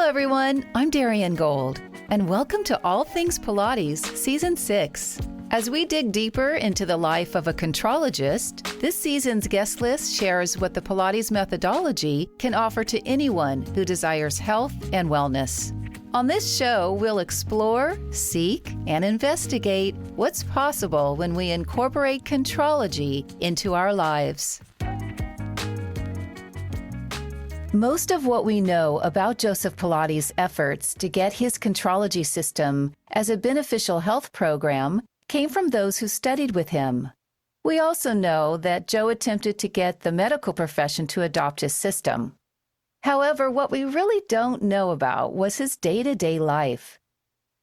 everyone. I'm Darian Gold, and welcome to All Things Pilates Season 6. As we dig deeper into the life of a contrologist, this season's guest list shares what the Pilates methodology can offer to anyone who desires health and wellness. On this show, we'll explore, seek, and investigate what's possible when we incorporate Contrology into our lives. Most of what we know about Joseph Pilates' efforts to get his Contrology system as a beneficial health program came from those who studied with him. We also know that Joe attempted to get the medical profession to adopt his system. However, what we really don't know about was his day-to-day life.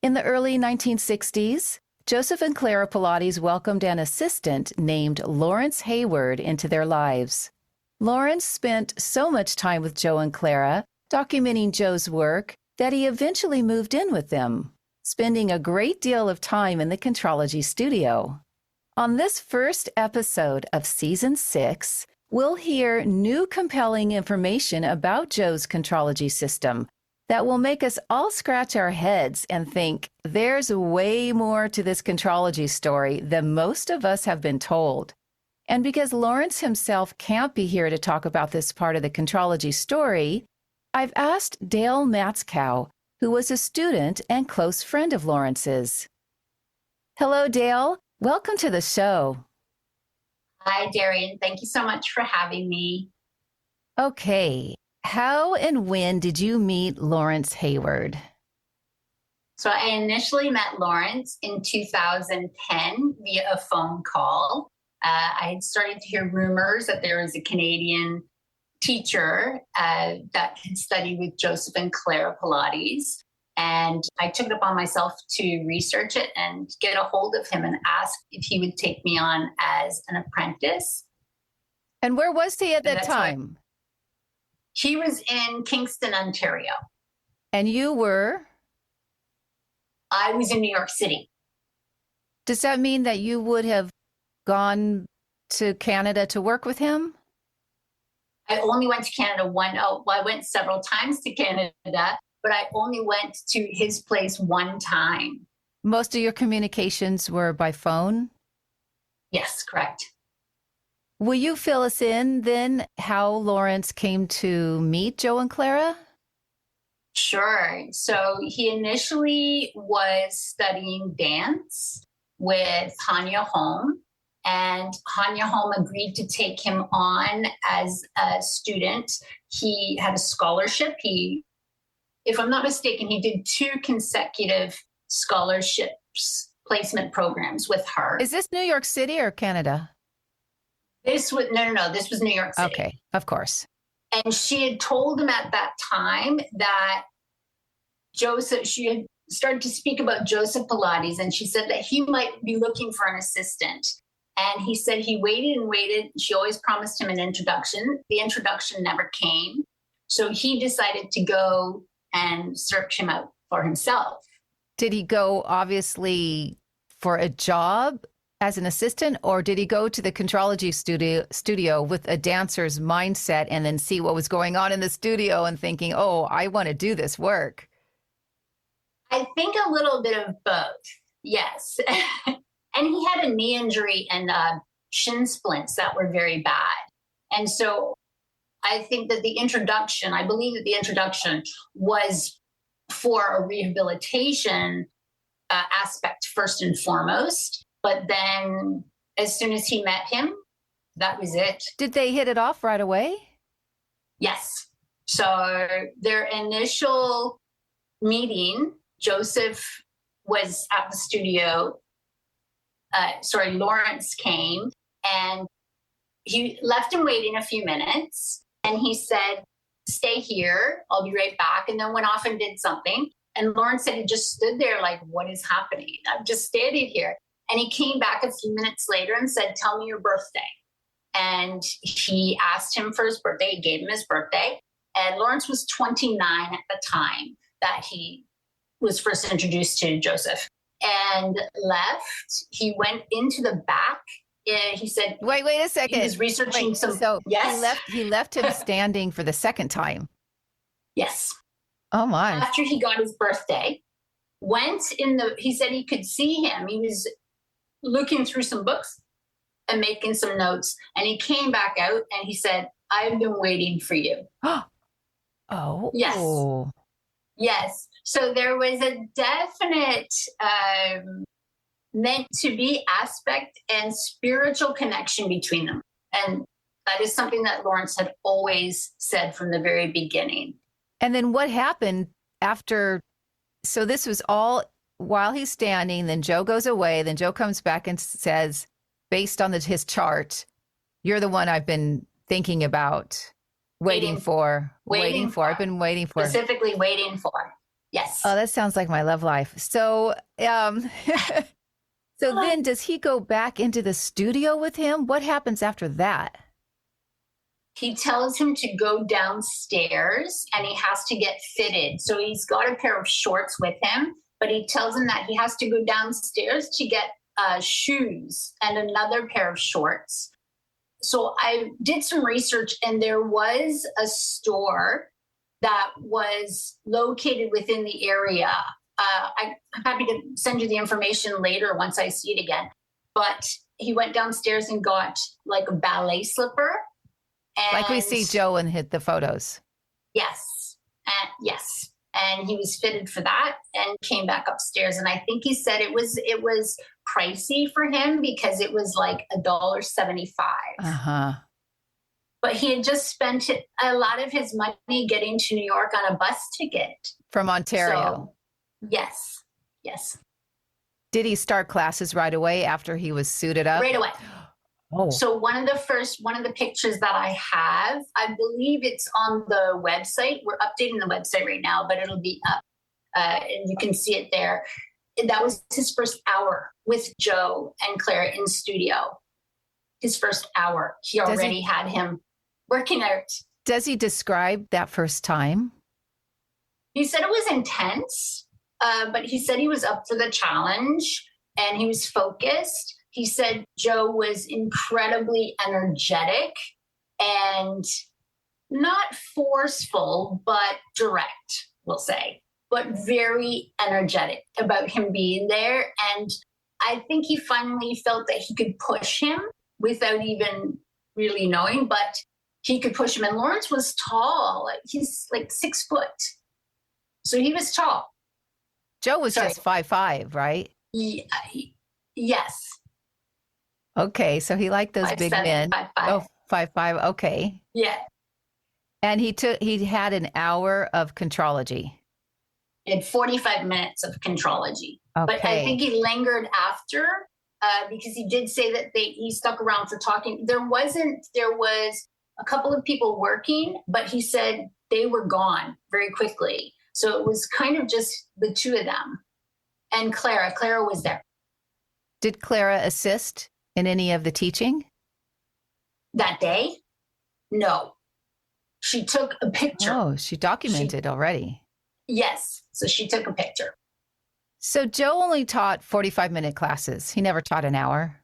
In the early 1960s, Joseph and Clara Pilates welcomed an assistant named Lawerence Hayward into their lives. Lawerence spent so much time with Joe and Clara, documenting Joe's work, that he eventually moved in with them, spending a great deal of time in the Contrology studio. On this first episode of Season 6, we'll hear new compelling information about Joe's Contrology system that will make us all scratch our heads and think there's way more to this Contrology story than most of us have been told. And because Lawerence himself can't be here to talk about this part of the Contrology story, I've asked Dale Matzkow, who was a student and close friend of Lawerence's. Hello, Dale. Welcome to the show. Hi, Darian. Thank you so much for having me. Okay. How and when did you meet Lawerence Hayward? So I initially met Lawerence in 2010 via a phone call. I had started to hear rumors that there was a Canadian teacher that had studied with Joseph and Clara Pilates. And I took it upon myself to research it and get a hold of him and ask if he would take me on as an apprentice. And where was he at that time? He was in Kingston, Ontario. And you were? I was in New York City. Does that mean that you would have gone to Canada to work with him? I only went to Canada I went several times to Canada, but I only went to his place one time. Most of your communications were by phone? Yes, correct. Will you fill us in then how Lawerence came to meet Joe and Clara? Sure. So he initially was studying dance with Hanya Holm. And Hanya Holm agreed to take him on as a student. He had a scholarship. If I'm not mistaken, he did 2 consecutive scholarships placement programs with her. Is this New York City or Canada? This was This was New York City. Okay, of course. And she had told him at that time that she had started to speak about Joseph Pilates, and she said that he might be looking for an assistant. And he said he waited and waited. She always promised him an introduction. The introduction never came. So he decided to go and search him out for himself. Did he go obviously for a job as an assistant, or did he go to the Contrology studio with a dancer's mindset and then see what was going on in the studio and thinking, oh, I want to do this work? I think a little bit of both. Yes. And he had a knee injury and shin splints that were very bad. And so I think that I believe that the introduction was for a rehabilitation aspect first and foremost. But then as soon as he met him, that was it. Did they hit it off right away? Yes. So their initial meeting, Joseph was at the studio. Lawerence came and he left him waiting a few minutes. And he said, stay here. I'll be right back. And then went off and did something. And Lawerence said he just stood there like, what is happening? I'm just standing here. And he came back a few minutes later and said, tell me your birthday. And he asked him for his birthday. He gave him his birthday. And Lawerence was 29 at the time that he was first introduced to Joseph. And left. He went into the back. He said, wait a second. He was researching So yes? he left him standing for the second time. Yes. Oh, my. After he got his birthday, he said he could see him. He was looking through some books and making some notes. And he came back out and he said, I've been waiting for you. Oh. Yes. Yes. So there was a definite meant to be aspect and spiritual connection between them. And that is something that Lawerence had always said from the very beginning. And then what happened after? So this was all while he's standing, then Joe goes away, then Joe comes back and says, based on his chart, you're the one I've been thinking about, waiting for. I've been waiting for. Specifically waiting for. Yes. Oh, that sounds like my love life. So, so then does he go back into the studio with him? What happens after that? He tells him to go downstairs and he has to get fitted. So he's got a pair of shorts with him, but he tells him that he has to go downstairs to get shoes and another pair of shorts. So I did some research and there was a store that was located within the area. I'm happy to send you the information later once I see it again. But he went downstairs and got like a ballet slipper. And like we see Joe and hit the photos. Yes. Yes. And he was fitted for that and came back upstairs. And I think he said it was pricey for him because it was like $1.75. Uh-huh. But he had just spent a lot of his money getting to New York on a bus ticket. From Ontario. So, yes. Yes. Did he start classes right away after he was suited up? Right away. Oh. So one of the pictures that I have, I believe it's on the website. We're updating the website right now, but it'll be up and you can see it there. That was his first hour with Joe and Clara in studio. His first hour. He already had him working out. Does he describe that first time? He said it was intense, but he said he was up for the challenge and he was focused. He said Joe was incredibly energetic and not forceful, but direct, we'll say, but very energetic about him being there. And I think he finally felt that he could push him without even really knowing, but he could push him. And Lawerence was tall. He's like 6 foot. So he was tall. Joe was just 5'5", right? Yes. Okay, so he liked those 5'7", big men. 5'5". Oh, 5'5", okay. Yeah. And he had an hour of Contrology. He had 45 minutes of Contrology. Okay. But I think he lingered after because he did say that he stuck around for talking. There was a couple of people working, but he said they were gone very quickly. So it was kind of just the two of them. And Clara was there. Did Clara assist in any of the teaching? That day? No. She took a picture. Oh, she documented already. Yes. So she took a picture. So Joe only taught 45-minute classes. He never taught an hour.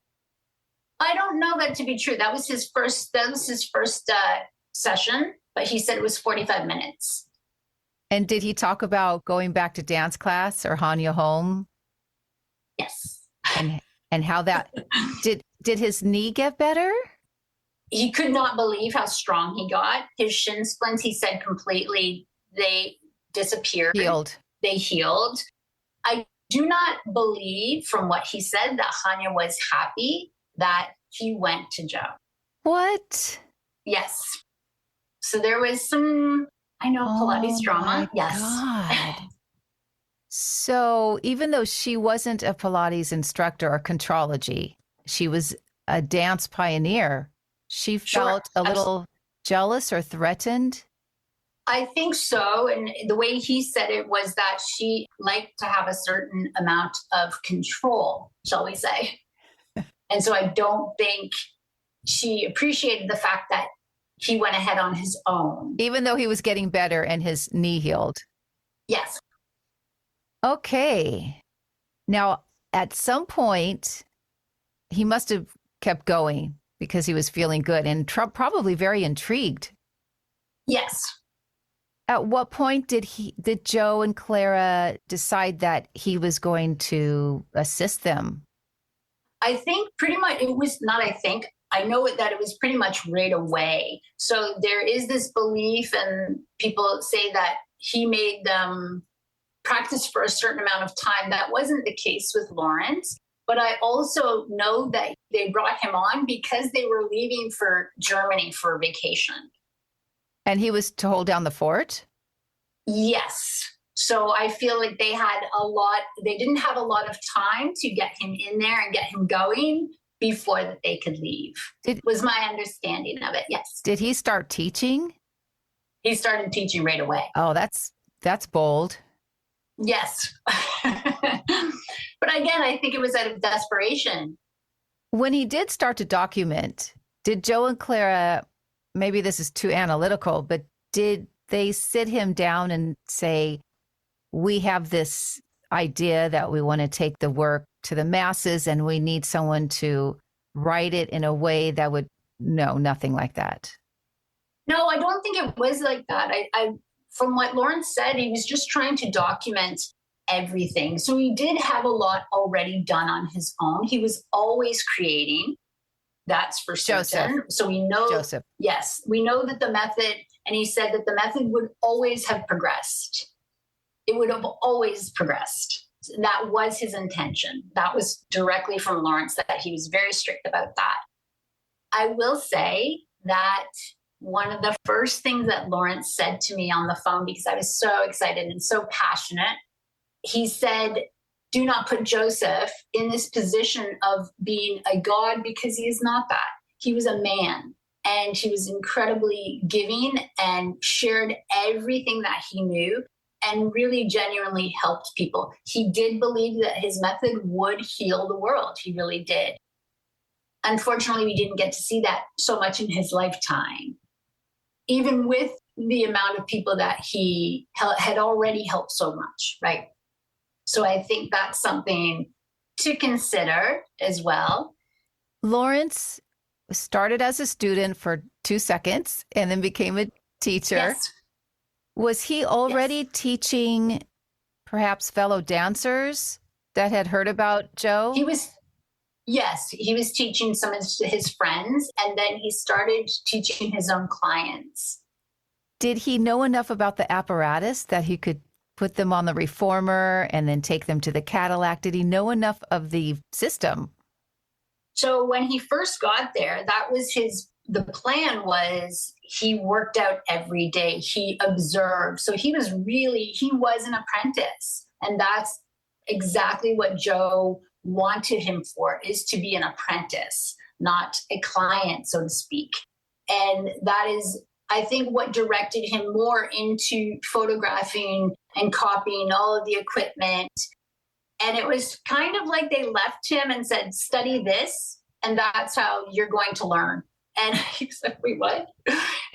I don't know that to be true. That was his first session, but he said it was 45 minutes. And did he talk about going back to dance class or Hanya home? Yes. And how that did his knee get better? He could not believe how strong he got. His shin splints, he said, completely, they disappeared. They healed. I do not believe from what he said that Hanya was happy that he went to Joe. What? Yes. So there was some, Pilates drama. Yes. God. So even though she wasn't a Pilates instructor or Contrology, she was a dance pioneer. She felt a little jealous or threatened. I think so. And the way he said it was that she liked to have a certain amount of control, shall we say. And so I don't think she appreciated the fact that he went ahead on his own. Even though he was getting better and his knee healed. Yes. Okay. Now, at some point, he must have kept going because he was feeling good and probably very intrigued. Yes. At what point did Joe and Clara decide that he was going to assist them? I think pretty much it was not, I think, I know that it was pretty much right away. So there is this belief, and people say that he made them practice for a certain amount of time. That wasn't the case with Lawerence. But I also know that they brought him on because they were leaving for Germany for vacation. And he was to hold down the fort? Yes. So I feel like they didn't have a lot of time to get him in there and get him going before that they could leave. Was my understanding of it, yes. Did he start teaching? He started teaching right away. Oh, that's bold. Yes. But again, I think it was out of desperation. When he did start to document, did Joe and Clara, maybe this is too analytical, but did they sit him down and say, we have this idea that we want to take the work to the masses and we need someone to write it in a way that would, no, nothing like that? No, I don't think it was like that. I from what Lawerence said, he was just trying to document everything. So he did have a lot already done on his own. He was always creating. That's for certain. Joseph. So we know, Joseph. Yes, we know that the method, and he said that the method would always have progressed. It would have always progressed. That was his intention. That was directly from Lawerence, that he was very strict about that. I will say that one of the first things that Lawerence said to me on the phone, because I was so excited and so passionate, he said, do not put Joseph in this position of being a god, because he is not that. He was a man, and he was incredibly giving and shared everything that he knew and really genuinely helped people. He did believe that his method would heal the world. He really did. Unfortunately, we didn't get to see that so much in his lifetime, even with the amount of people that he had already helped so much, right? So I think that's something to consider as well. Lawerence started as a student for 2 seconds and then became a teacher. Yes. Was he already teaching perhaps fellow dancers that had heard about Joe? He was teaching some of his friends, and then he started teaching his own clients. Did he know enough about the apparatus that he could put them on the reformer and then take them to the Cadillac? Did he know enough of the system? So when he first got there, the plan was he worked out every day. He observed. So he was an apprentice. And that's exactly what Joe wanted him for, is to be an apprentice, not a client, so to speak. And that is, I think, what directed him more into photographing and copying all of the equipment. And it was kind of like they left him and said, study this, and that's how you're going to learn. And he was like, wait, what?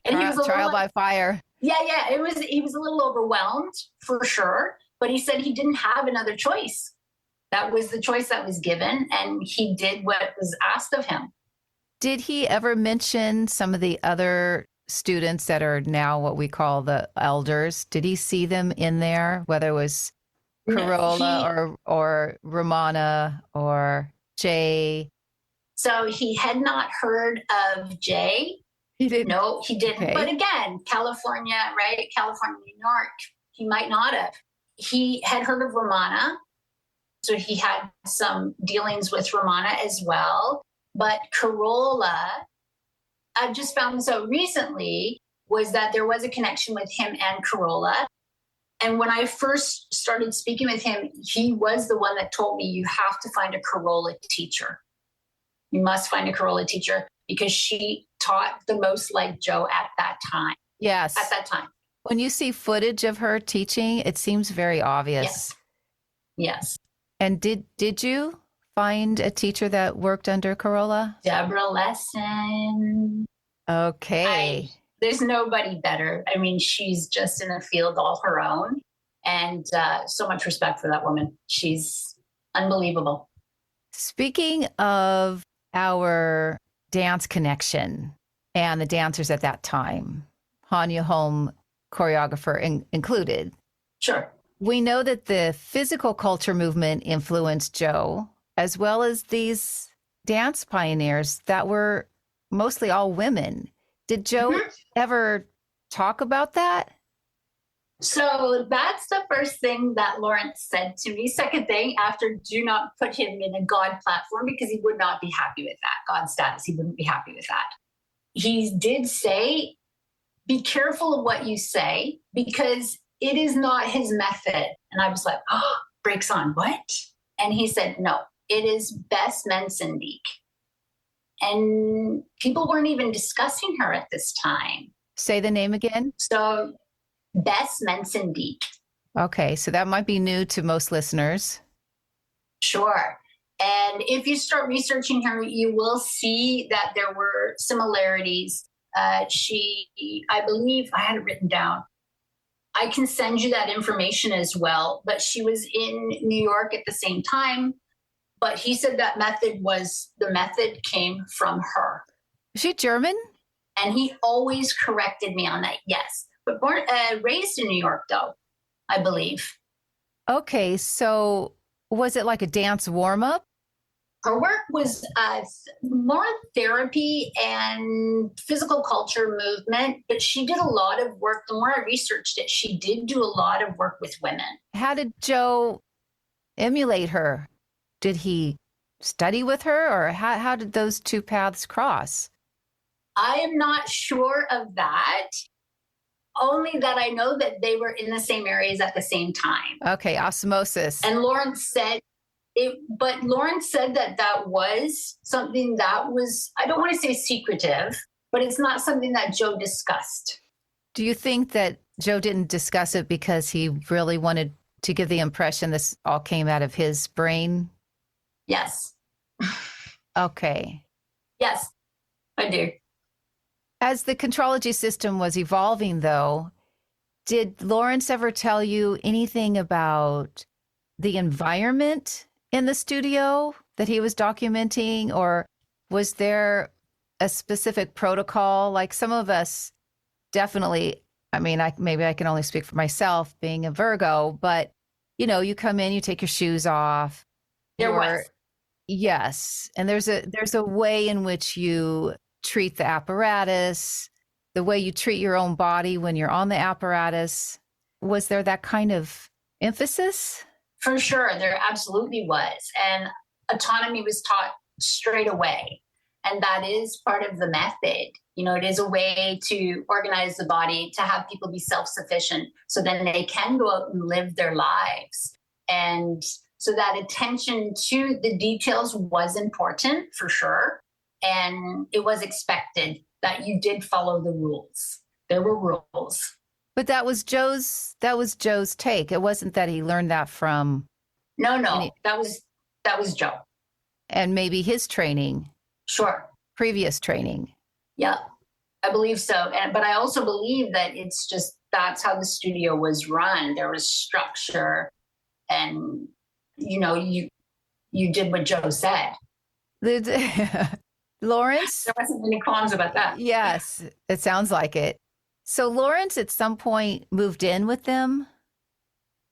And he was trial by fire. Yeah. He was a little overwhelmed, for sure. But he said he didn't have another choice. That was the choice that was given, and he did what was asked of him. Did he ever mention some of the other students that are now what we call the elders? Did he see them in there, whether it was Carola or Romana or Jay? So he had not heard of Jay. He didn't? No, he didn't. Okay. But again, California, right? California, New York, he might not have. He had heard of Romana. So he had some dealings with Romana as well. But Carola, I just found this out recently, was that there was a connection with him and Carola. And when I first started speaking with him, he was the one that told me, you have to find a Carola teacher. You must find a Carola teacher, because she taught the most like Joe at that time. Yes. At that time. When you see footage of her teaching, it seems very obvious. Yes. And did you find a teacher that worked under Carola? Deborah Lesson. Okay. There's nobody better. I mean, she's just in a field all her own. And so much respect for that woman. She's unbelievable. Speaking of our dance connection and the dancers at that time, Hanya Holm, choreographer included. Sure. We know that the physical culture movement influenced Joe, as well as these dance pioneers that were mostly all women. Did Joe ever talk about that? So that's the first thing that Lawerence said to me. Second thing, after, do not put him in a God platform, because he would not be happy with that. God status, he wouldn't be happy with that. He did say, be careful of what you say, because it is not his method. And I was like, oh, brakes on, what? And he said, no, it is Bess Mensendiek. And people weren't even discussing her at this time. Say the name again. So Bess Mensendiek. Okay, so that might be new to most listeners. Sure. And if you start researching her, you will see that there were similarities. I believe, I had it written down. I can send you that information as well. But she was in New York at the same time. But he said that the method came from her. Is she German? And he always corrected me on that, yes. But raised in New York, though, I believe. Okay, so was it like a dance warm-up? Her work was more therapy and physical culture movement, but she did a lot of work. The more I researched it, she did do a lot of work with women. How did Joe emulate her? Did he study with her, or how did those two paths cross? I am not sure of that. Only that I know that they were in the same areas at the same time. Okay, osmosis. And Lawerence said that was something that was, I don't want to say secretive, but it's not something that Joe discussed. Do you think that Joe didn't discuss it because he really wanted to give the impression this all came out of his brain? Yes. Okay. Yes, I do. As the Contrology system was evolving, though, did Lawerence ever tell you anything about the environment in the studio that he was documenting, or was there a specific protocol? Like some of us definitely, I mean, maybe I can only speak for myself being a Virgo, but you come in, you take your shoes off. Yes. And there's a way in which you treat the apparatus, the way you treat your own body when you're on the apparatus. Was there that kind of emphasis? For sure, there absolutely was. And autonomy was taught straight away. And that is part of the method. It is a way to organize the body, to have people be self-sufficient so then they can go out and live their lives. And so that attention to the details was important for sure. And it was expected that you did follow the rules. There were rules. But that was Joe's take. It wasn't that he learned that from. No, that was Joe. And maybe his training. Sure. Previous training. Yeah, I believe so. But I also believe that that's how the studio was run. There was structure, and you did what Joe said. Lawerence? There wasn't any qualms about that. Yes, it sounds like it. So Lawerence at some point moved in with them?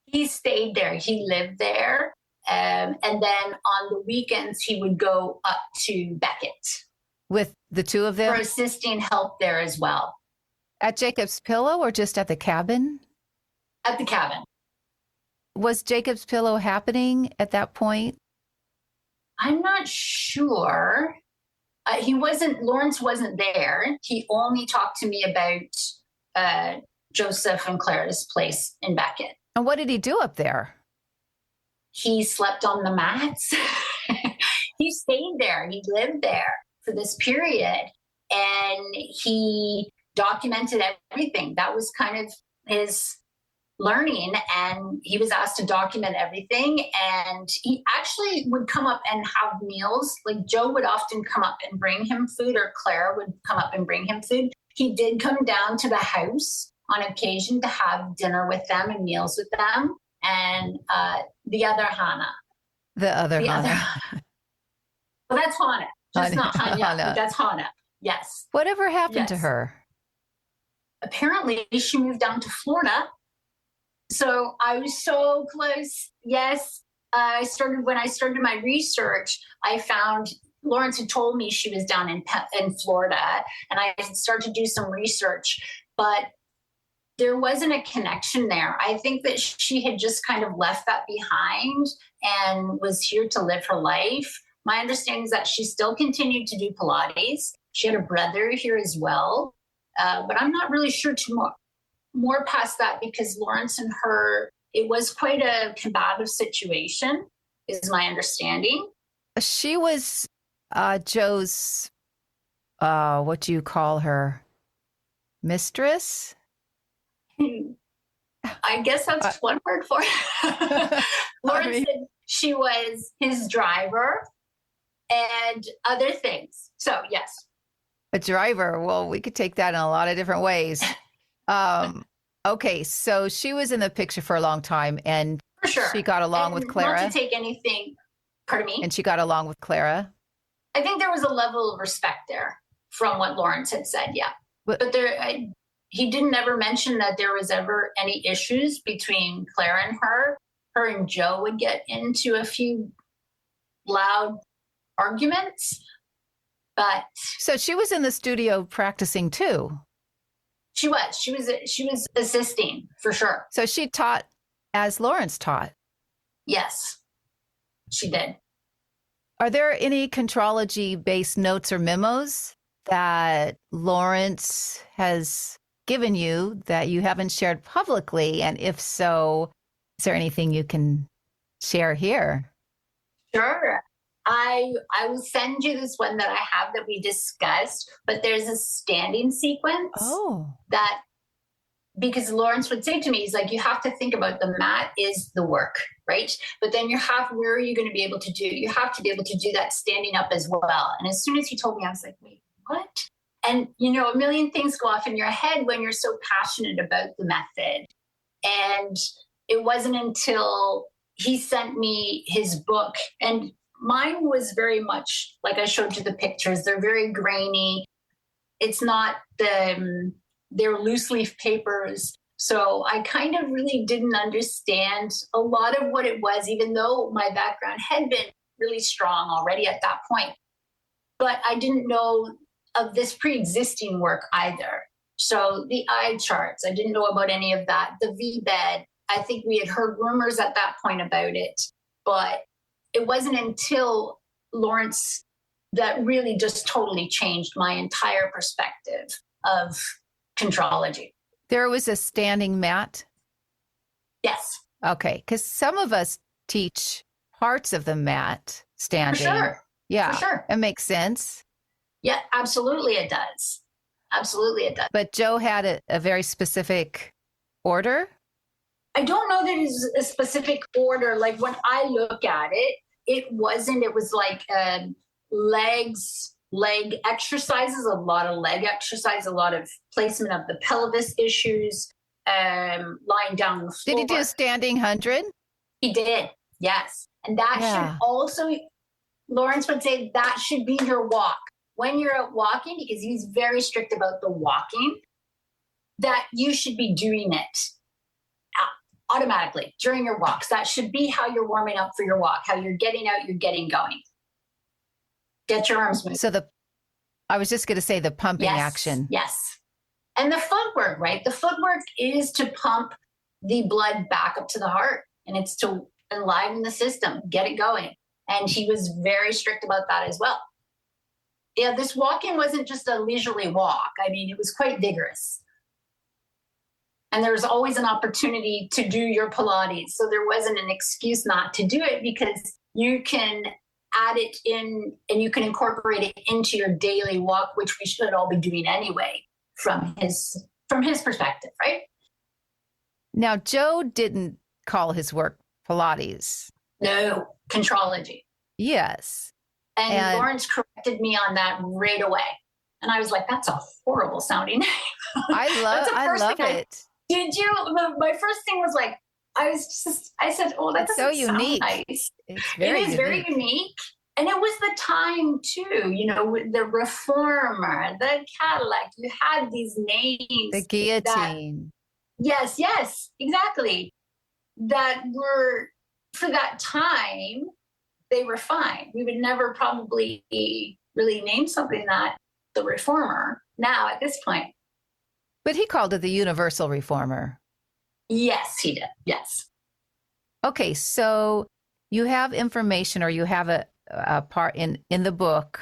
He stayed there. He lived there. And then on the weekends, he would go up to Beckett. With the two of them? For assisting help there as well. At Jacob's Pillow or just at the cabin? At the cabin. Was Jacob's Pillow happening at that point? I'm not sure. Lawerence wasn't there. He only talked to me about Joseph and Clara's place in Beckett. And what did he do up there? He slept on the mats. He stayed there. He lived there for this period. And he documented everything. That was kind of his learning. And he was asked to document everything. And he actually would come up and have meals. Like Joe would often come up and bring him food, or Clara would come up and bring him food. He did come down to the house on occasion to have dinner with them and meals with them. And the other Hannah. Well, that's Hannah. Just not Hannah. But that's Hannah. Yes. Whatever happened to her? apparently she moved down to Florida. So I was so close. Yes. When I started my research, I found Lawerence had told me she was down in Florida, and I started to do some research, but there wasn't a connection there. I think that she had just kind of left that behind and was here to live her life. My understanding is that she still continued to do Pilates. She had a brother here as well, but I'm not really sure too more past that, because Lawerence and her, it was quite a combative situation, is my understanding. She was Joe's, what do you call her? Mistress? I guess that's one word for it. Lawerence said she was his driver and other things. So, yes. A driver. Well, we could take that in a lot of different ways. Okay, so she was in the picture for a long time, and for sure. She got along with Clara. Not to take anything, pardon me? And she got along with Clara. I think there was a level of respect there from what Lawerence had said, yeah. But there, he didn't ever mention that there was ever any issues between Clara and her. Her and Joe would get into a few loud arguments, but... So she was in the studio practicing too? She was assisting, for sure. So she taught as Lawerence taught? Yes, she did. Are there any Contrology-based notes or memos that Lawerence has given you that you haven't shared publicly? And if so, is there anything you can share here? Sure. I will send you this one that I have that we discussed, but there's a standing sequence that, because Lawerence would say to me, he's like, you have to think about the mat is the work, right? But then where are you going to be able to do? You have to be able to do that standing up as well. And as soon as he told me, I was like, wait, what? And, a million things go off in your head when you're so passionate about the method. And it wasn't until he sent me his book, and mine was very much like I showed you the pictures. They're very grainy. It's not they're loose leaf papers. So I kind of really didn't understand a lot of what it was, even though my background had been really strong already at that point. But I didn't know of this pre-existing work either. So the eye charts, I didn't know about any of that. The V-bed, I think we had heard rumors at that point about it, but it wasn't until Lawerence that really just totally changed my entire perspective of Contrology. There was a standing mat? Yes. Okay, because some of us teach parts of the mat standing. For sure. Yeah, for sure. It makes sense. Yeah, absolutely it does. Absolutely it does. But Joe had a very specific order? I don't know that it's a specific order. Like when I look at it, it was like leg exercises, a lot of leg exercise, a lot of placement of the pelvis issues, lying down on the floor. Did he do a standing 100? He did, yes. And that should also, Lawerence would say that should be your walk. When you're out walking, because he's very strict about the walking, that you should be doing it automatically during your walks. That should be how you're warming up for your walk, how you're getting out, you're getting going. Get your arms moving. So I was just going to say the pumping action. Yes. And the footwork, right? The footwork is to pump the blood back up to the heart, and it's to enliven the system, get it going. And he was very strict about that as well. Yeah, this walking wasn't just a leisurely walk. I mean, it was quite vigorous. And there was always an opportunity to do your Pilates. So there wasn't an excuse not to do it, because you can add it in and you can incorporate it into your daily walk, which we should all be doing anyway from his perspective, right? Now, Joe didn't call his work Pilates. No, Contrology. Yes. And Lawerence corrected me on that right away. And I was like, that's a horrible sounding name. I love it. Did you? My first thing was like, I said, oh, that's so unique. Nice. It is very unique. And it was the time too, with the reformer, the Cadillac. You had these names. The guillotine. Yes, exactly. That were, for that time, they were fine. We would never probably really name something that the reformer now at this point. But he called it the universal reformer. Yes, he did. Yes. Okay, so you have information, or you have a part in the book,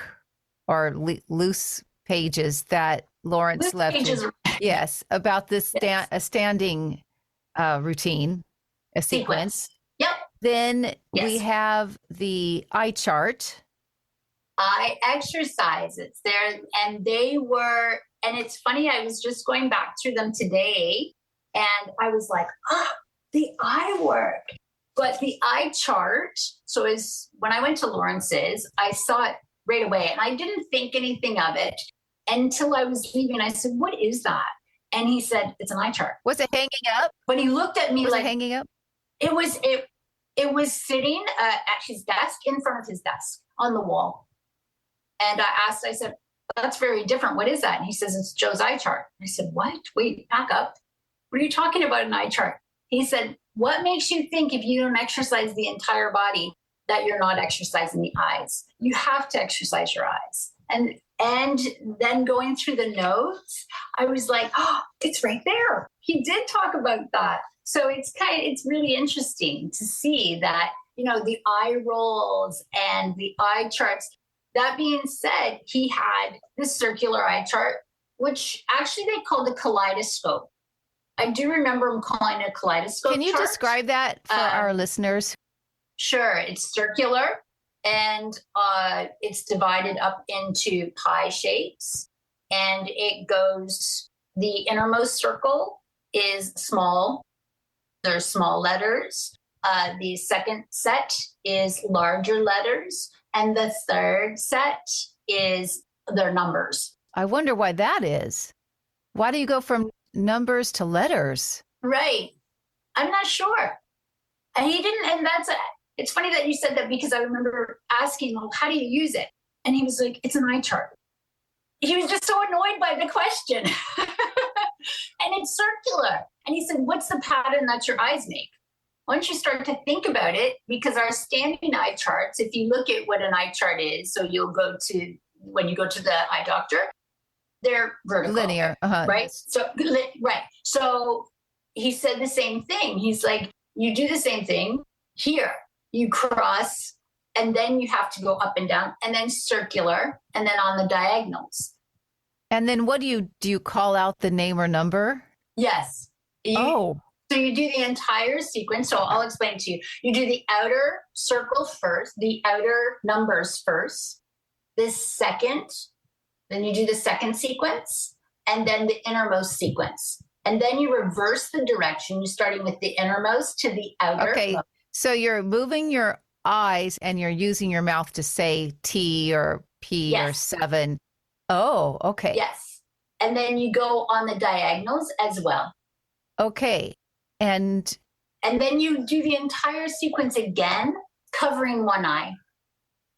or loose pages that Lawerence Loose left pages. Yes, about this Yes. a standing routine, a sequence. Yep. Then we Yes. have the eye chart. Eye exercises there, and it's funny, I was just going back through them today, and I was like, the eye work. But the eye chart, so is when I went to Lawrence's, I saw it right away, and I didn't think anything of it until I was leaving. I said, what is that? And he said, it's an eye chart. Was it hanging up? But he looked at me Was like, it hanging up? it was sitting at his desk, in front of his desk on the wall. And I said, that's very different. What is that? And he says, it's Joe's eye chart. I said, what? Wait, back up. What are you talking about, an eye chart? He said, what makes you think if you don't exercise the entire body that you're not exercising the eyes? You have to exercise your eyes. And then going through the notes, I was like, it's right there. He did talk about that. So it's really interesting to see that, the eye rolls and the eye charts. That being said, he had this circular eye chart, which actually they called a kaleidoscope. I do remember him calling it a kaleidoscope. Can you chart. describe that for our listeners? Sure. It's circular, and it's divided up into pie shapes, and it goes, the innermost circle is small. There's small letters. The second set is larger letters. And the third set is their numbers. I wonder why that is. Why do you go from numbers to letters? Right. I'm not sure. And he didn't, and it's funny that you said that, because I remember asking, well, how do you use it? And he was like, it's an eye chart. He was just so annoyed by the question. And it's circular. And he said, what's the pattern that your eyes make? Once you start to think about it, because our standing eye charts, if you look at what an eye chart is, so when you go to the eye doctor, they're vertical. Linear. Right? So, right. So he said the same thing. He's like, you do the same thing here. You cross, and then you have to go up and down, and then circular, and then on the diagonals. And then what do you call out the name or number? Yes. So you do the entire sequence. So I'll explain to you. You do the outer circle first, the outer numbers first, then you do the second sequence, and then the innermost sequence. And then you reverse the direction. You're starting with the innermost to the outer. Okay. So you're moving your eyes and you're using your mouth to say T or P or 7. Oh, okay. Yes. And then you go on the diagonals as well. Okay. And then you do the entire sequence again, covering one eye.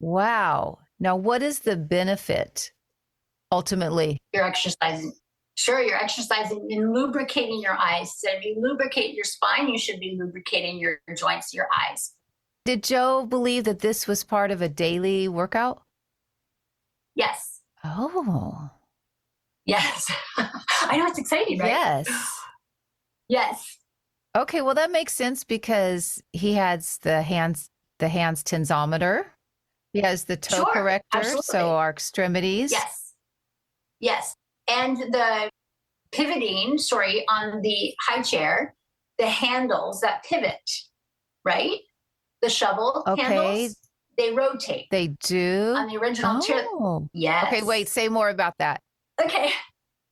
Wow. Now, what is the benefit ultimately? You're exercising. Sure, you're exercising and lubricating your eyes. So if you lubricate your spine, you should be lubricating your joints, your eyes. Did Joe believe that this was part of a daily workout? Yes. Oh. Yes. I know, it's exciting, right? Yes. Yes. Okay, well, that makes sense because he has the hands tensometer. He has the toe corrector, absolutely. So our extremities. Yes. And the pivoting, on the high chair, the handles that pivot, right? The shovel handles, they rotate. They do? On the original chair. Yes. Okay, wait, say more about that. Okay.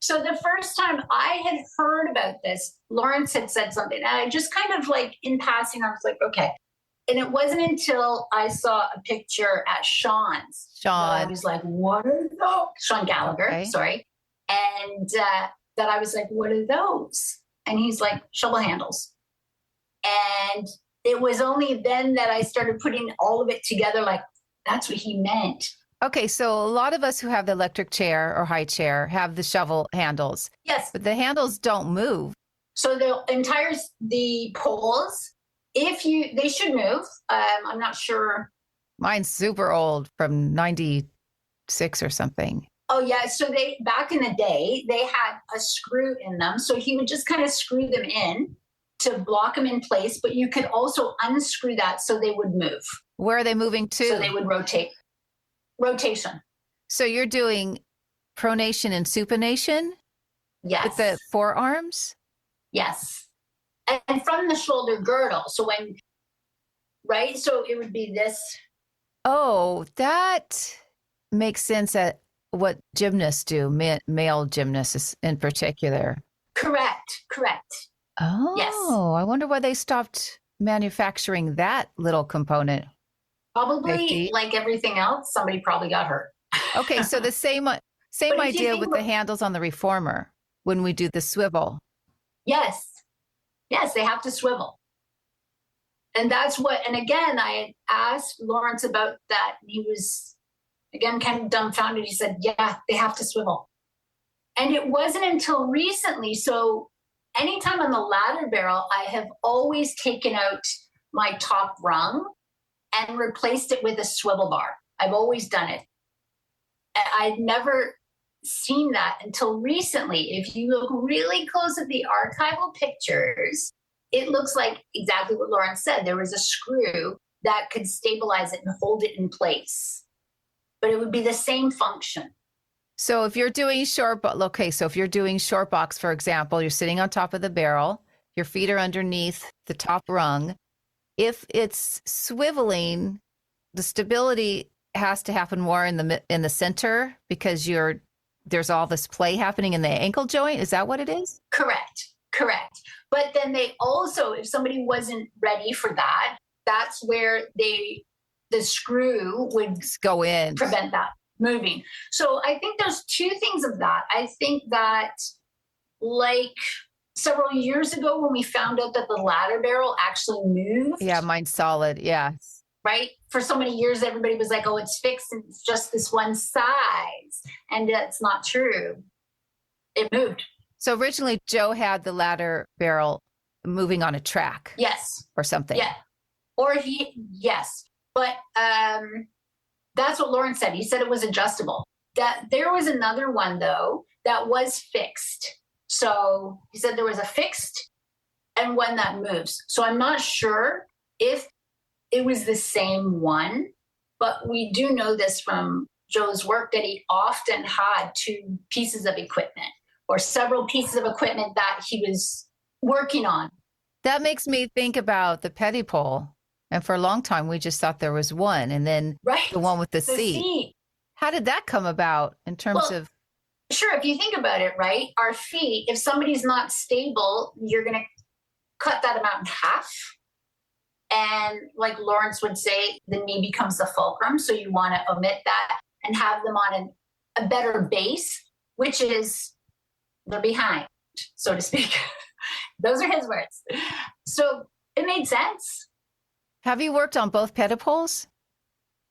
So the first time I had heard about this, Lawerence had said something, and I just kind of like in passing, I was like, okay. And it wasn't until I saw a picture at Sean's. I was like, what are those? Sean Gallagher, sorry. And that I was like, what are those? And he's like, shovel handles. And it was only then that I started putting all of it together, like, That's what he meant. Okay, so a lot of us who have the electric chair or high chair have the shovel handles. Yes. But the handles don't move. So the poles, they should move. I'm not sure. Mine's super old, from 96 or something. Oh yeah. So back in the day, they had a screw in them. So he would just kind of screw them in to block them in place, but you could also unscrew that so they would move. Where are they moving to? So they would rotate. Rotation. So you're doing pronation and supination? Yes. With the forearms? Yes. And from the shoulder girdle. So right? So it would be this. Oh, that makes sense at what gymnasts do, male gymnasts in particular. Correct. Oh, yes. I wonder why they stopped manufacturing that little component. Probably like everything else, somebody probably got hurt. Okay, so the same idea with the handles on the reformer when we do the swivel. Yes, they have to swivel. And and again, I asked Lawerence about that. And he was, again, kind of dumbfounded. He said, yeah, they have to swivel. And it wasn't until recently. So anytime on the ladder barrel, I have always taken out my top rung and replaced it with a swivel bar. I've always done it. I'd never seen that until recently. If you look really close at the archival pictures, it looks like exactly what Lawerence said. There was a screw that could stabilize it and hold it in place, but it would be the same function. So if you're doing short box, for example, you're sitting on top of the barrel, your feet are underneath the top rung. If it's swiveling, the stability has to happen more in the center because there's all this play happening in the ankle joint. Is that what it is? Correct. But then they also, if somebody wasn't ready for that, that's where the screw would go in, prevent that moving. So I think there's two things of that. I think that like several years ago when we found out that the ladder barrel actually moved. Yeah, mine's solid. Yeah. Right? For so many years, everybody was like, oh, it's fixed and it's just this one size. And that's not true. It moved. So originally, Joe had the ladder barrel moving on a track. Yes. Or something. Yeah. Yes. But that's what Lawerence said. He said it was adjustable. That there was another one, though, that was fixed. So he said there was a fixed and one that moves. So I'm not sure if it was the same one, but we do know this from Joe's work that he often had two pieces of equipment or several pieces of equipment that he was working on. That makes me think about the petty pole. And for a long time, we just thought there was one. And then the one with the seat. How did that come about in terms of? Sure. If you think about it, right? Our feet, if somebody's not stable, you're going to cut that amount in half. And like Lawerence would say, the knee becomes the fulcrum. So you want to omit that and have them on a better base, which is they're behind, so to speak. Those are his words. So it made sense. Have you worked on both pedipoles?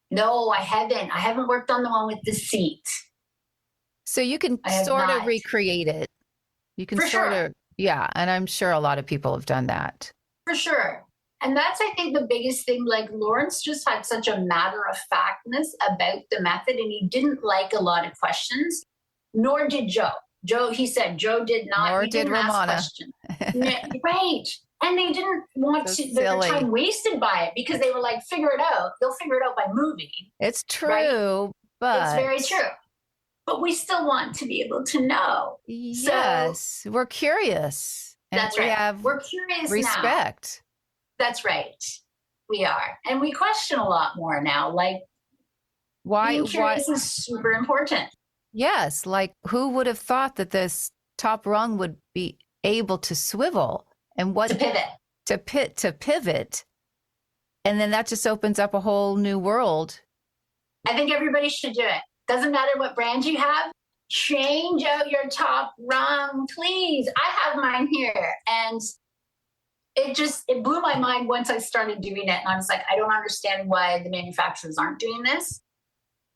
No, I haven't. I haven't worked on the one with the seat. So you can sort of recreate it. You can yeah. And I'm sure a lot of people have done that. For sure. And that's, I think, the biggest thing. Like Lawerence just had such a matter of factness about the method, and he didn't like a lot of questions, nor did Joe. He said Joe did not. Nor did Ramona. Right. And they didn't want their time wasted by it because they were like, figure it out. They'll figure it out by moving. It's true, right? but it's very true. But we still want to be able to know. Yes, so, we're curious. That's right. We're curious respect. Now. That's right. We are. And we question a lot more now. Like, being curious is super important. Yes. Like, who would have thought that this top rung would be able to swivel and what to pivot. To pivot. And then that just opens up a whole new world. I think everybody should do it. Doesn't matter what brand you have. Change out your top rung, please. I have mine here. And it blew my mind once I started doing it. And I was like, I don't understand why the manufacturers aren't doing this.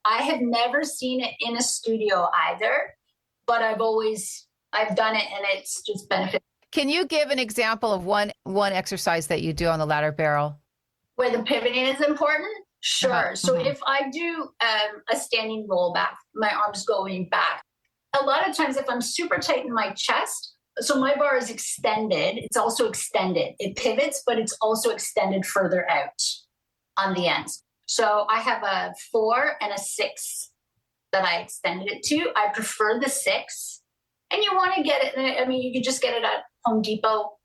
I have never seen it in a studio either, but I've done it and it's just beneficial. Can you give an example of one exercise that you do on the ladder barrel? Where the pivoting is important? Sure. Uh-huh. So Mm-hmm. if I do a standing roll back, my arms going back, a lot of times if I'm super tight in my chest, so my bar is extended, it's also extended. It pivots, but it's also extended further out on the ends. So I have a 4 and a 6 that I extended it to. I prefer the 6. And you want to get it, I mean, you could just get it at Home Depot,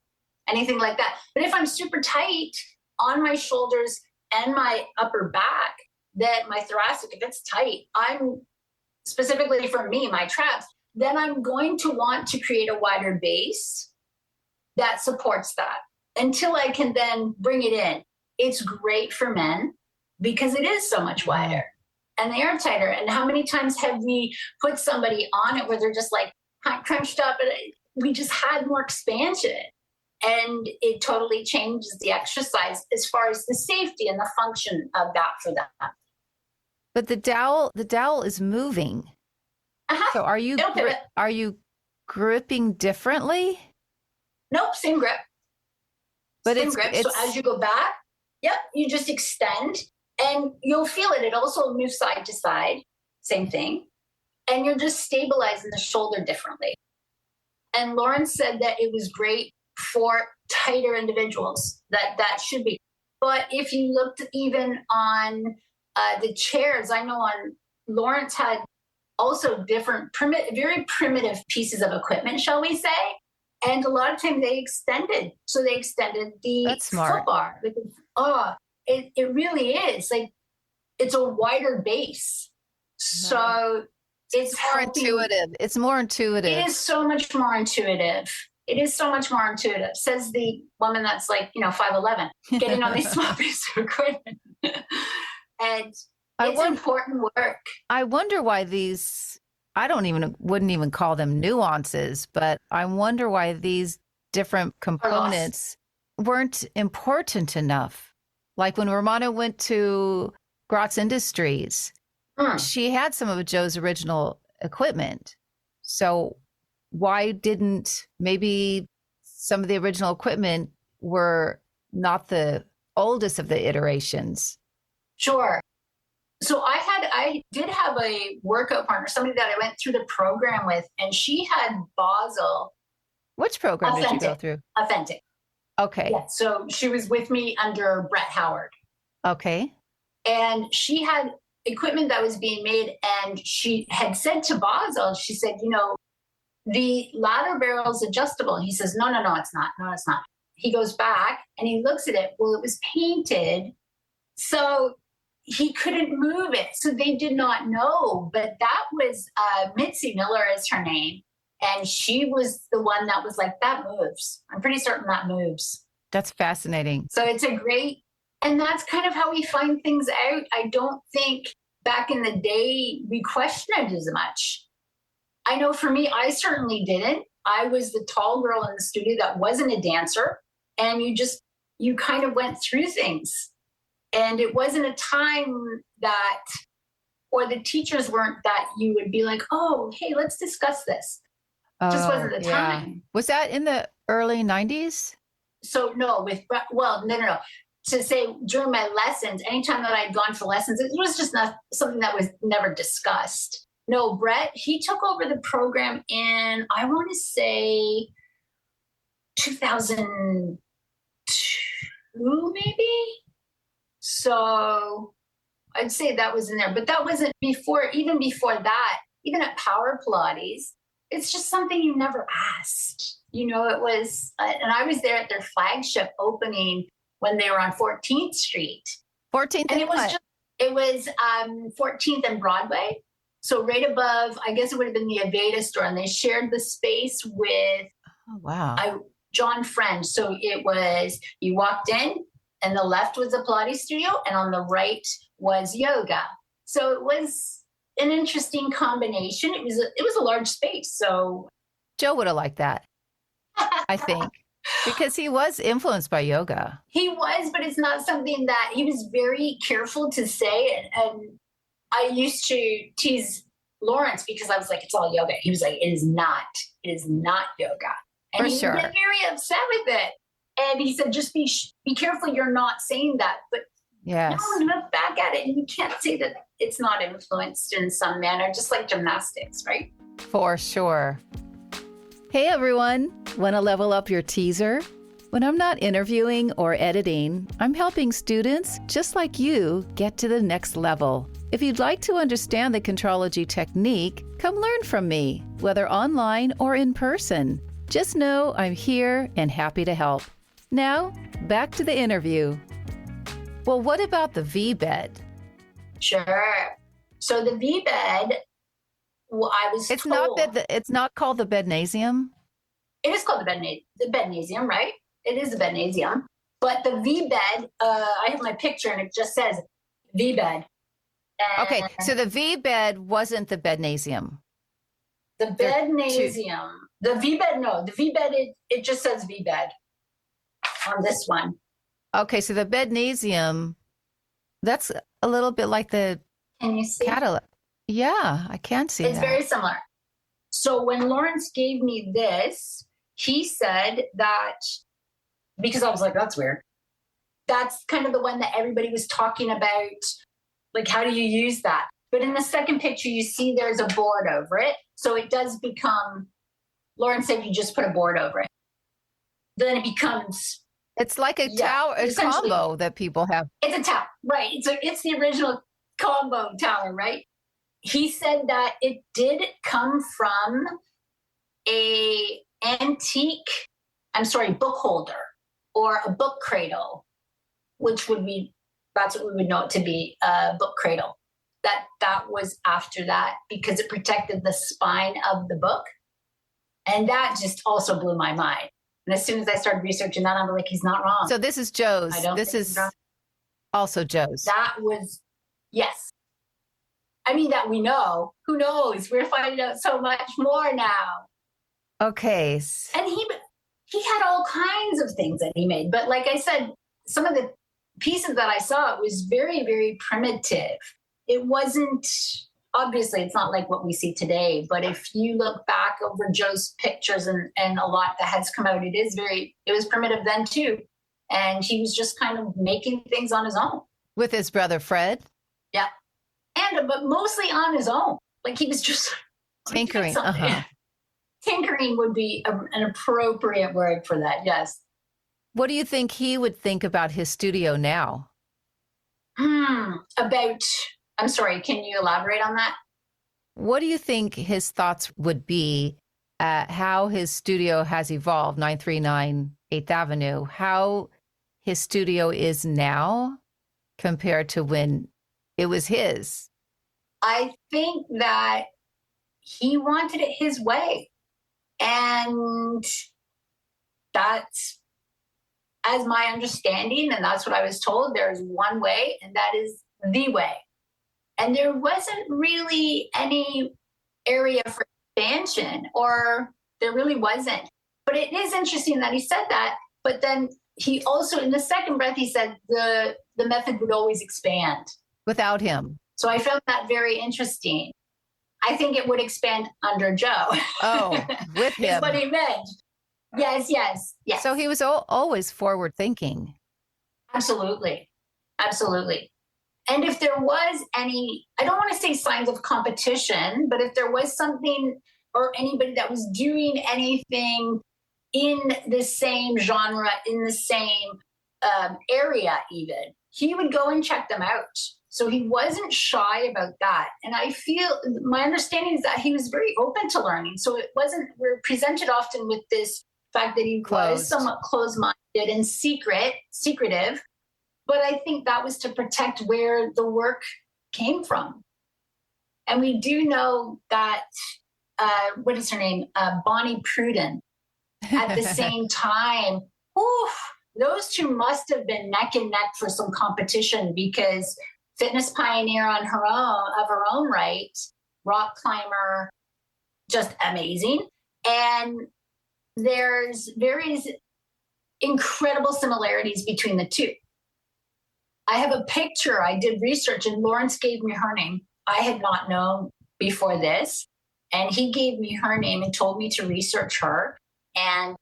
anything like that. But if I'm super tight on my shoulders and my upper back, then my thoracic, if it's tight, I'm specifically for me, my traps, then I'm going to want to create a wider base that supports that until I can then bring it in. It's great for men because it is so much wider and they are tighter. And how many times have we put somebody on it where they're just like crunched up and we just had more expansion, and it totally changes the exercise as far as the safety and the function of that for them. But the dowel is moving. Uh-huh. So are you gripping differently? Nope, same grip. But same grip. So as you go back, you just extend and you'll feel it. It also moves side to side, same thing. And you're just stabilizing the shoulder differently. And Lawerence said that it was great for tighter individuals, that should be. But if you looked even on the chairs, I know on Lawerence had also different very primitive pieces of equipment, shall we say. And a lot of times they extended. So they extended the foot bar. It really is. Like, it's a wider base. So it's more intuitive. It's more intuitive. It is so much more intuitive. It is so much more intuitive, says the woman that's like, 5'11", getting on these small pieces of equipment. And it's important work. I wonder why wouldn't even call them nuances, but I wonder why these different components weren't important enough. Like when Romana went to Gratz Industries, she had some of Joe's original equipment. So why didn't maybe some of the original equipment were not the oldest of the iterations? Sure. So I did have a workout partner, somebody that I went through the program with, and she had Basel. Which program did you go through? Authentic. Okay. Yeah. So she was with me under Brett Howard. Okay. And she had equipment that was being made, and she had said to Basel, she said, the ladder barrel is adjustable. And he says, no, it's not. No, it's not. He goes back and he looks at it. Well, it was painted, so he couldn't move it. So they did not know. But that was Mitzi Miller is her name. And she was the one that was like, that moves. I'm pretty certain that moves. That's fascinating. So it's and that's kind of how we find things out. I don't think back in the day we questioned it as much. I know for me, I certainly didn't. I was the tall girl in the studio that wasn't a dancer. And you kind of went through things. And it wasn't a time or the teachers weren't that you would be like, oh, hey, let's discuss this. It just wasn't the time. Was that in the early 90s? So no, no. To say during my lessons, anytime that I'd gone for lessons, it was just not something that was never discussed. No, Brett, he took over the program in, I want to say 2002, maybe. So I'd say that was in there, but that wasn't even before that, even at Power Pilates, it's just something you never asked. It was, and I was there at their flagship opening when they were on 14th Street. 14th and it was 14th and Broadway. So right above, I guess it would have been the Aveda store, and they shared the space with John Friend. So it was, you walked in and the left was a Pilates studio and on the right was yoga. So it was an interesting combination. It was a large space. So Joe would have liked that, I think. Because he was influenced by yoga. He was, but it's not something that he was very careful to say. And I used to tease Lawerence because I was like, it's all yoga. He was like, it is not. It is not yoga. And For he sure. was very upset with it. And he said, just be careful you're not saying that. But Yes. now we look back at it and you can't say that it's not influenced in some manner, just like gymnastics, right? For sure. Hey, everyone. Want to level up your teaser? When I'm not interviewing or editing, I'm helping students just like you get to the next level. If you'd like to understand the Contrology technique, come learn from me, whether online or in person. Just know I'm here and happy to help. Now, back to the interview. Well, what about the V-bed? Sure. So the V-bed, well, I was It's told, not called the bednasium? it is called the bednasium, right? It is the bednasium. But the V-bed, I have my picture and it just says V-bed. Okay, so the V-bed wasn't the bednasium. The bednasium, the V-bed, no, the V-bed, it just says V-bed on this one. Okay, so the bednasium, that's a little bit like the Can you see? Cadillac. Yeah, I can see It's that. very similar. So when Lawerence gave me this, he said that, because I was like, that's weird. That's kind of the one that everybody was talking about. Like, how do you use that? But in the second picture, you see there's a board over it. So it does become, Lawerence said you just put a board over it. Then it becomes. It's like a tower, a combo that people have. It's a tower, right? It's the original combo tower, right? He said that it did come from a book holder or a book cradle, which would be, that's what we would know it to be, a book cradle. That was after that because it protected the spine of the book. And that just also blew my mind. And as soon as I started researching that, I'm like, he's not wrong. So this is Joe's. This is also Joe's. That was, yes. I mean, that we know. Who knows? We're finding out so much more now. Okay. And he had all kinds of things that he made. But like I said, some of the pieces that I saw, it was very, very primitive. It wasn't, obviously, it's not like what we see today. But if you look back over Joe's pictures and a lot that has come out, it was primitive then too. And he was just kind of making things on his own. With his brother, Fred? Yeah. But mostly on his own. Like he was just tinkering. Tinkering would be an appropriate word for that. Yes. What do you think he would think about his studio now? I'm sorry, can you elaborate on that? What do you think his thoughts would be how his studio has evolved, 939 8th Avenue, how his studio is now compared to when it was his? I think that he wanted it his way. And that's, as my understanding, and that's what I was told, there's one way, and that is the way. And there wasn't really any area for expansion, or there really wasn't. But it is interesting that he said that. But then he also, in the second breath, he said the method would always expand. Without him. So I found that very interesting. I think it would expand under Joe. Oh, with him. That's what he meant. Yes. So he was always forward thinking. Absolutely. And if there was any, I don't want to say signs of competition, but if there was something or anybody that was doing anything in the same genre, in the same area even, he would go and check them out. So he wasn't shy about that. And I feel, my understanding is that he was very open to learning. So it wasn't, we're presented often with this fact that he was somewhat closed-minded and secretive. But I think that was to protect where the work came from. And we do know that, what is her name? Bonnie Pruden, at the same time, those two must have been neck and neck for some competition, because fitness pioneer of her own right, rock climber, just amazing. And there's various incredible similarities between the two. I have a picture. I did research, and Lawerence gave me her name. I had not known before this. And he gave me her name and told me to research her. And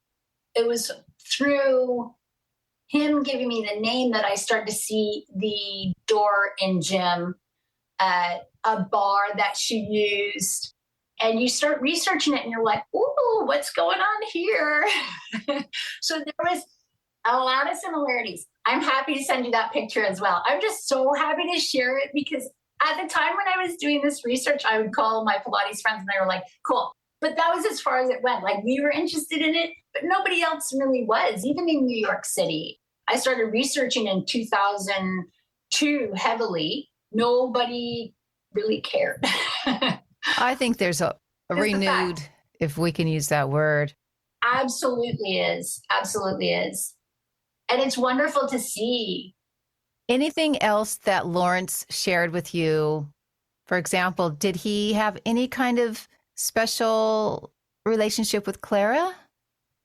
it was through him giving me the name that I started to see the door in gym, a bar that she used. And you start researching it and you're like, ooh, what's going on here? So there was a lot of similarities. I'm happy to send you that picture as well. I'm just so happy to share it because at the time when I was doing this research, I would call my Pilates friends and they were like, cool. But that was as far as it went. Like we were interested in it, but nobody else really was, even in New York City. I started researching in 2002 heavily. Nobody really cared. I think there's a renewed, if we can use that word. Absolutely is. Absolutely is. And it's wonderful to see. Anything else that Lawerence shared with you? For example, did he have any kind of special relationship with Clara?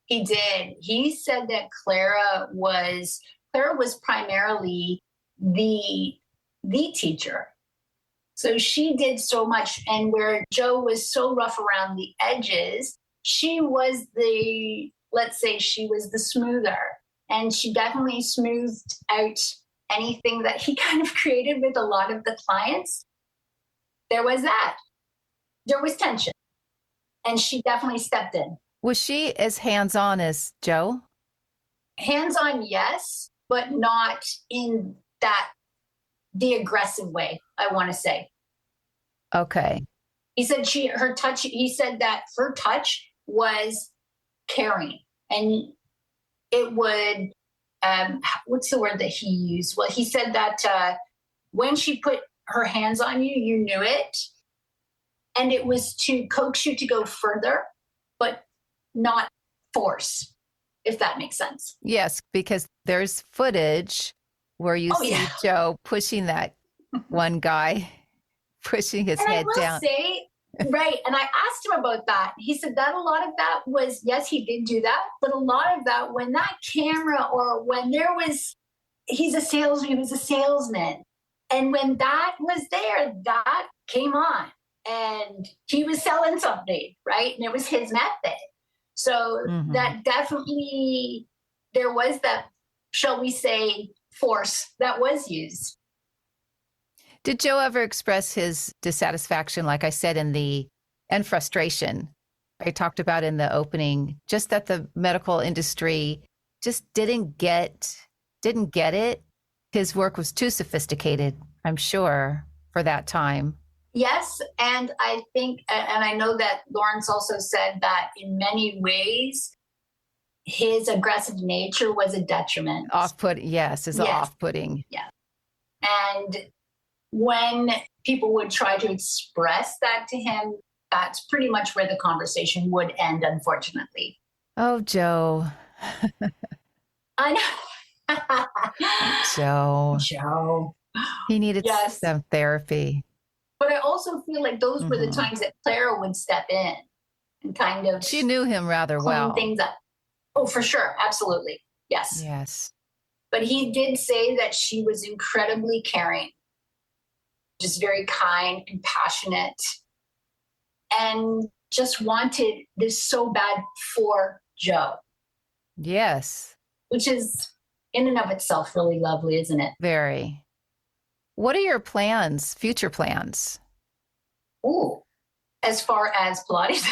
He did. He said that Clara was primarily the teacher. So she did so much. And where Joe was so rough around the edges, she was let's say she was the smoother. And she definitely smoothed out anything that he kind of created with a lot of the clients. There was that. There was tension. And she definitely stepped in. Was she as hands-on as Joe? Hands-on, yes, but not in the aggressive way, I want to say. Okay. He said that her touch was caring. And it would, what's the word that he used? Well, he said that when she put her hands on you, you knew it. And it was to coax you to go further, but not force, if that makes sense. Yes, because there's footage where you see Joe pushing that one guy, pushing his head down. Right. And I asked him about that. He said that a lot of that was, yes, he did do that. But a lot of that, when that camera or when there was, he was a salesman. And when that was there, that came on. And he was selling something, right? And it was his method. So that definitely, there was that, shall we say, force that was used. Did Joe ever express his dissatisfaction, like I said, and frustration? I talked about in the opening, just that the medical industry just didn't get it. His work was too sophisticated, I'm sure, for that time. Yes, and I think, and I know that Lawerence also said that in many ways, his aggressive nature was a detriment. Off-putting. Yeah. And when people would try to express that to him, that's pretty much where the conversation would end, unfortunately. Oh, Joe. I know. Joe. He needed some therapy. But I also feel like those were the times that Clara would step in and kind of... She knew him rather well. Clean things up. Oh, for sure. Absolutely. Yes. Yes. But he did say that she was incredibly caring, just very kind, compassionate, and just wanted this so bad for Joe. Yes. Which is in and of itself really lovely, isn't it? Very. What are your plans, future plans? Ooh, as far as Pilates.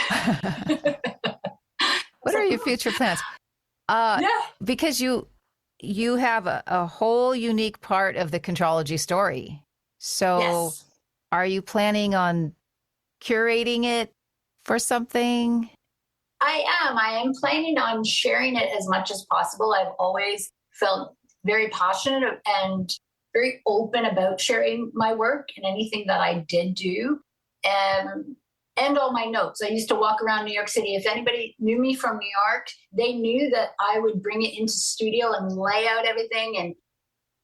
What are your future plans? Because you have a whole unique part of the Contrology story. So Are you planning on curating it for something? I am planning on sharing it as much as possible. I've always felt very passionate and very open about sharing my work and anything that I did do. And all my notes. I used to walk around New York City. If anybody knew me from New York, they knew that I would bring it into studio and lay out everything, and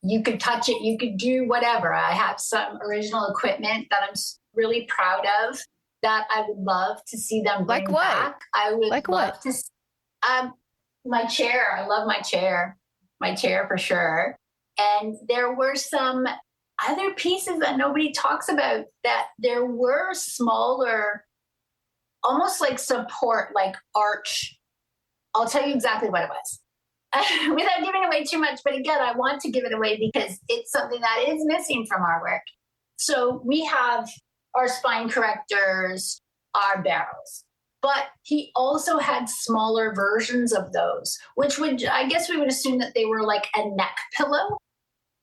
you could touch it, you could do whatever. I have some original equipment that I'm really proud of that I would love to see them bring back. I would love to. My chair. I love my chair. My chair for sure. And there were some other pieces that nobody talks about, that there were smaller, almost like support, like arch. I'll tell you exactly what it was. Without giving away too much, but again, I want to give it away because it's something that is missing from our work. So we have our spine correctors, our barrels, but he also had smaller versions of those, which would, I guess we would assume that they were like a neck pillow.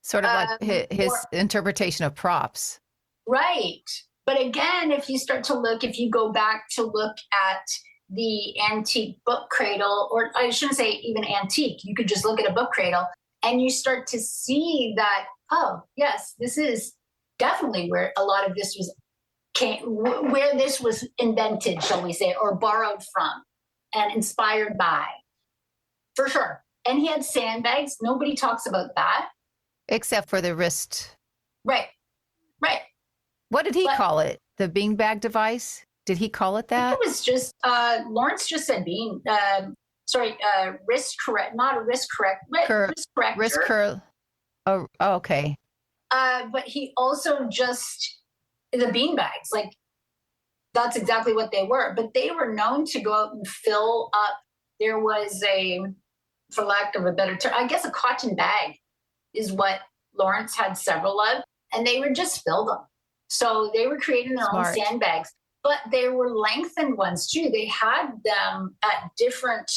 Sort of like his interpretation of props. Right. But again, if you start to look, if you go back to look at the antique book cradle, or I shouldn't say even antique, you could just look at a book cradle and you start to see that, oh, yes, this is definitely where a lot of this where this was invented, shall we say, or borrowed from and inspired by, for sure. And he had sandbags. Nobody talks about that. Except for the wrist. Right. What did he call it? The beanbag device? Did he call it that? It was just, Lawerence just said wrist correct, not a wrist correct, wrist corrector. Wrist curl. Oh, okay. But he also just, the beanbags, like that's exactly what they were. But they were known to go out and fill up. There was for lack of a better term, I guess a cotton bag is what Lawerence had several of, and they would just fill them. So they were creating their own sandbags, but they were lengthened ones too. They had them at different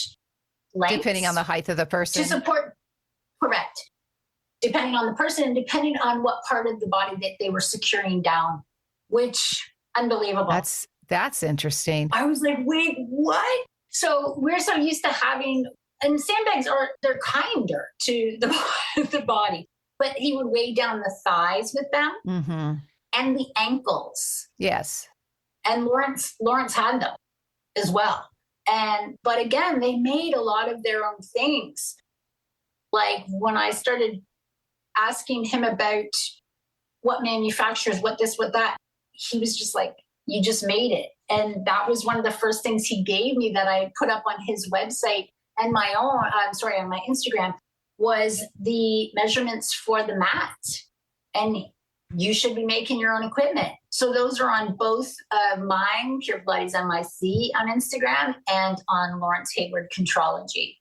lengths. Depending on the height of the person. To support, correct. Depending on the person and depending on what part of the body that they were securing down, which unbelievable. That's interesting. I was like, wait, what? So we're so used to having, and sandbags they're kinder to the body, but he would weigh down the thighs with them and the ankles. Yes. And Lawerence had them as well. But again, they made a lot of their own things. Like when I started asking him about what manufacturers, what this, what that, he was just like, you just made it. And that was one of the first things he gave me that I put up on his website and on my Instagram, was the measurements for the mat. And you should be making your own equipment. So those are on both mine, Pure Pilates NYC on Instagram, and on Lawerence Hayward Contrology.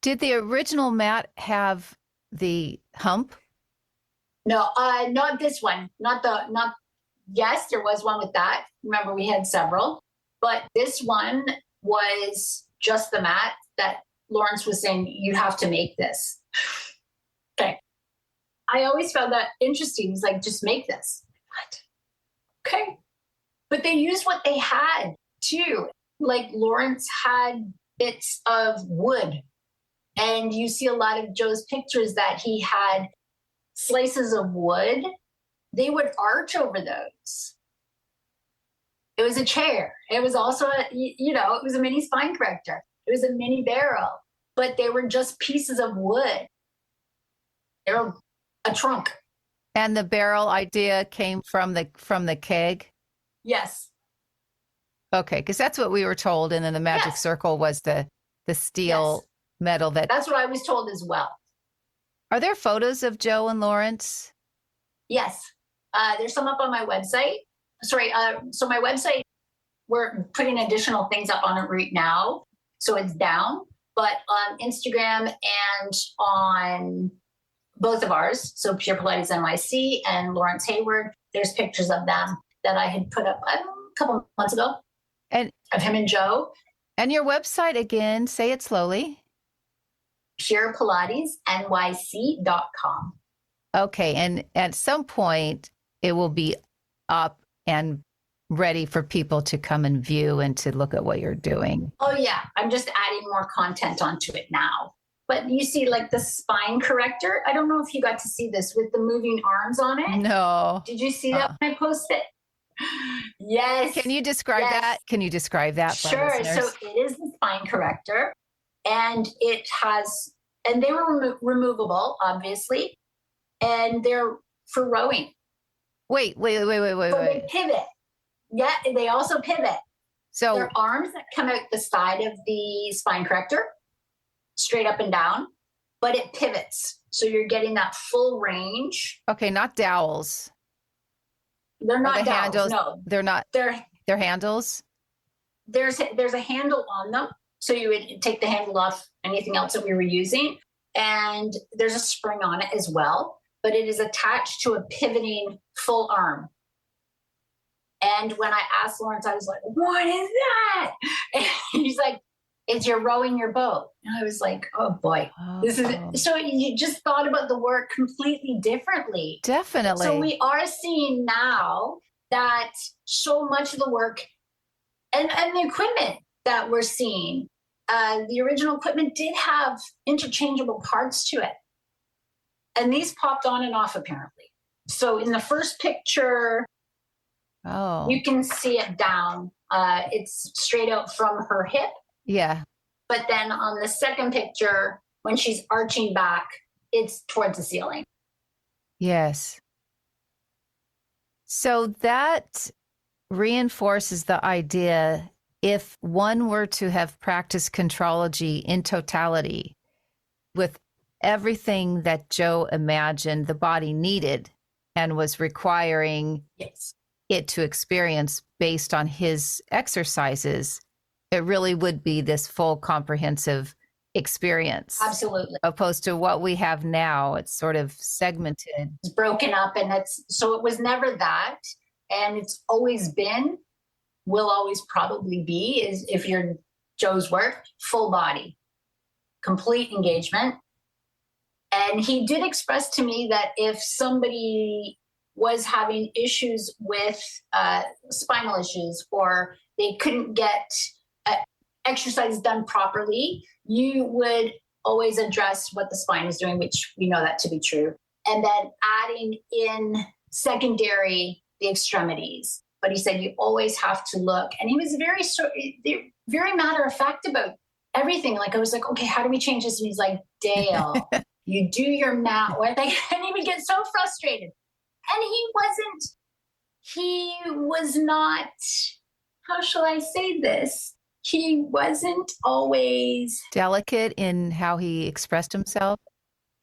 Did the original mat have the hump? No, not this one. Yes, there was one with that. Remember, we had several, but this one was just the mat that Lawerence was saying, you have to make this. Okay. I always found that interesting. He's like, just make this. What? Okay. But they used what they had too. Like Lawerence had bits of wood. And you see a lot of Joe's pictures that he had slices of wood. They would arch over those. It was a chair. It was also, it was a mini spine corrector. It was a mini barrel, but they were just pieces of wood. They were a trunk. And the barrel idea came from the keg? Yes. Okay, because that's what we were told. And then the magic circle was the steel metal. That's what I was told as well. Are there photos of Joe and Lawerence? Yes. There's some up on my website. So my website, we're putting additional things up on it right now. So it's down, but on Instagram and on both of ours, so Pure Pilates NYC and Lawerence Hayward, there's pictures of them that I had put up a couple months ago, and of him and Joe. And your website again, say it slowly. PurePilatesNYC.com. Okay, and at some point it will be up and ready for people to come and view and to look at what you're doing. Oh yeah, I'm just adding more content onto it now. But you see like the spine corrector. I don't know if you got to see this with the moving arms on it. No. Did you see that when I posted? Yes. Can you describe that? Can you describe that? Sure. So it is the spine corrector, and they were removable, obviously, and they're for rowing. Wait. So they pivot. Yeah, they also pivot. So they're arms that come out the side of the spine corrector, straight up and down, but it pivots. So you're getting that full range. Okay, not dowels. They're not dowels, handles. no. They're not. They're handles. There's a handle on them. So you would take the handle off anything else that we were using. And there's a spring on it as well, but it is attached to a pivoting full arm. And when I asked Lawerence, I was like, what is that? And he's like, it's you're rowing your boat. And I was like, oh boy, this is, so you just thought about the work completely differently. Definitely. So we are seeing now that so much of the work and the equipment that we're seeing, the original equipment did have interchangeable parts to it. And these popped on and off apparently. So in the first picture, you can see it down. It's straight out from her hip. Yeah. But then on the second picture, when she's arching back, it's towards the ceiling. Yes. So that reinforces the idea, if one were to have practiced Contrology in totality with everything that Joe imagined the body needed and was requiring it to experience based on his exercises, it really would be this full comprehensive experience. Absolutely. Opposed to what we have now. It's sort of segmented. It's broken up, and so it was never that. And it's always been, will always probably be, is if you're Joe's work, full body, complete engagement. And he did express to me that if somebody was having issues with spinal issues, or they couldn't get exercise done properly, you would always address what the spine is doing, which we know that to be true. And then adding in secondary the extremities. But he said you always have to look. And he was very matter of fact about everything. Like I was like, okay, how do we change this? And he's like, Dale, you do your math. And he would get so frustrated. And he was not, how shall I say this? He wasn't always delicate in how he expressed himself.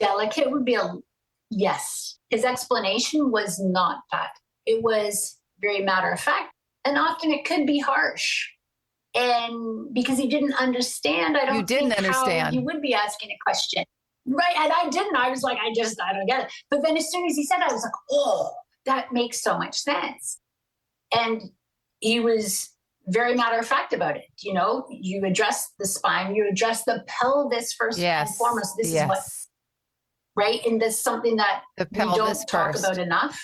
Delicate would be yes. His explanation was not that. It was very matter of fact. And often it could be harsh. And because he didn't understand, I don't think how you would be asking a question. Right. And I didn't. I was like, I don't get it. But then as soon as he said it, I was like, oh, that makes so much sense. And he was very matter of fact about it. You know, you address the spine, you address the pelvis first and foremost. This is what, right? And this is something that we don't talk about enough.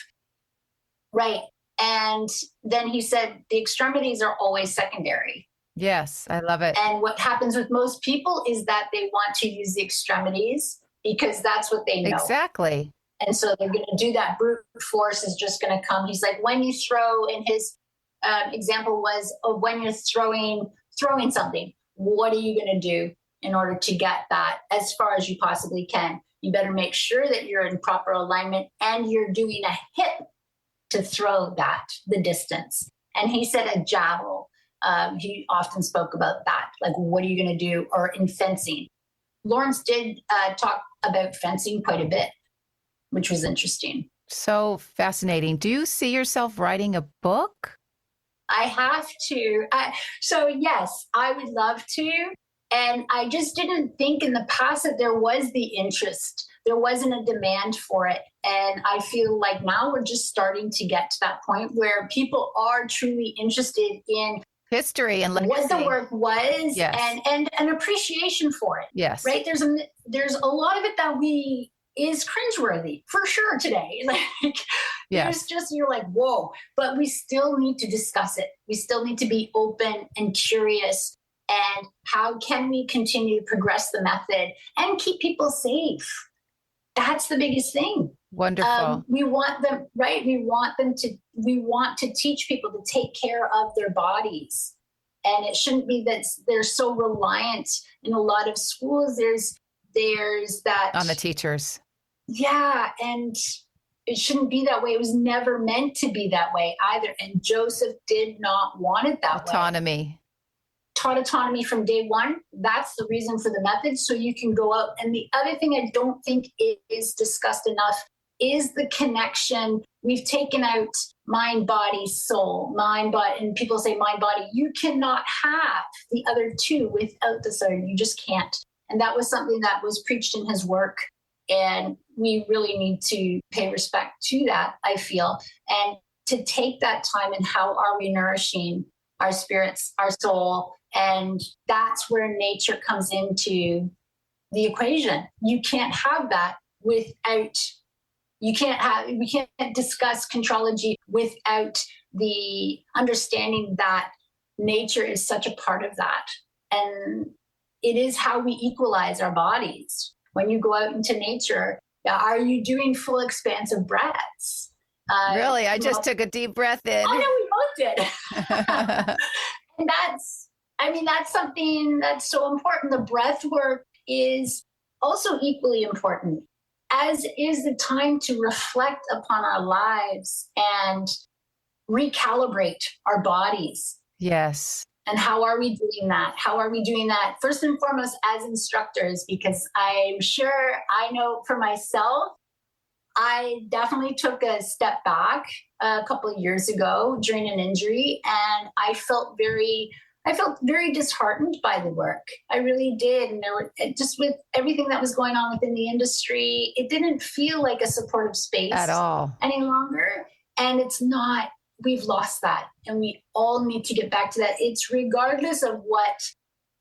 Right. And then he said the extremities are always secondary. Yes, I love it. And what happens with most people is that they want to use the extremities because that's what they know. Exactly. And so they're going to do that. Brute force is just going to come. He's like, when you throw, and his example was when you're throwing something, what are you going to do in order to get that as far as you possibly can? You better make sure that you're in proper alignment and you're doing a hip to throw the distance. And he said a javelin. He often spoke about that. Like, what are you going to do? Or in fencing. Lawerence did talk about fencing quite a bit, which was interesting. So fascinating. Do you see yourself writing a book? I have to. So yes, I would love to. And I just didn't think in the past that there was the interest. There wasn't a demand for it. And I feel like now we're just starting to get to that point where people are truly interested in history and legacy. What the work was, and an appreciation for it. Yes. Right? There's a lot of it that is cringeworthy for sure today. Like there's just, you're like, whoa, but we still need to discuss it. We still need to be open and curious. And how can we continue to progress the method and keep people safe? That's the biggest thing. Wonderful. We want them, right? We want to teach people to take care of their bodies. And it shouldn't be that they're so reliant in a lot of schools. There's that on the teachers. Yeah. And it shouldn't be that way. It was never meant to be that way either. And Joseph did not want it that way. Autonomy. taught autonomy from day one. That's the reason for the method. So you can go out. And the other thing I don't think is discussed enough is the connection. We've taken out mind, body, soul, mind, body, and people say mind, body. You cannot have the other two without the third. You just can't. And that was something that was preached in his work. And we really need to pay respect to that, I feel, and to take that time and how are we nourishing our spirits, our soul. And that's where nature comes into the equation. You can't have that without, we can't discuss Contrology without the understanding that nature is such a part of that. And it is how we equalize our bodies. When you go out into nature, are you doing full expansive breaths? Really? I just took a deep breath in. Oh, no, we both did. And that's something that's so important. The breath work is also equally important, as is the time to reflect upon our lives and recalibrate our bodies. Yes. And how are we doing that? How are we doing that? First and foremost, as instructors, because I'm sure I know for myself, I definitely took a step back a couple of years ago during an injury, and I felt very disheartened by the work. I really did. And there were just with everything that was going on within the industry, it didn't feel like a supportive space at all any longer. And it's not. We've lost that, and we all need to get back to that. It's regardless of what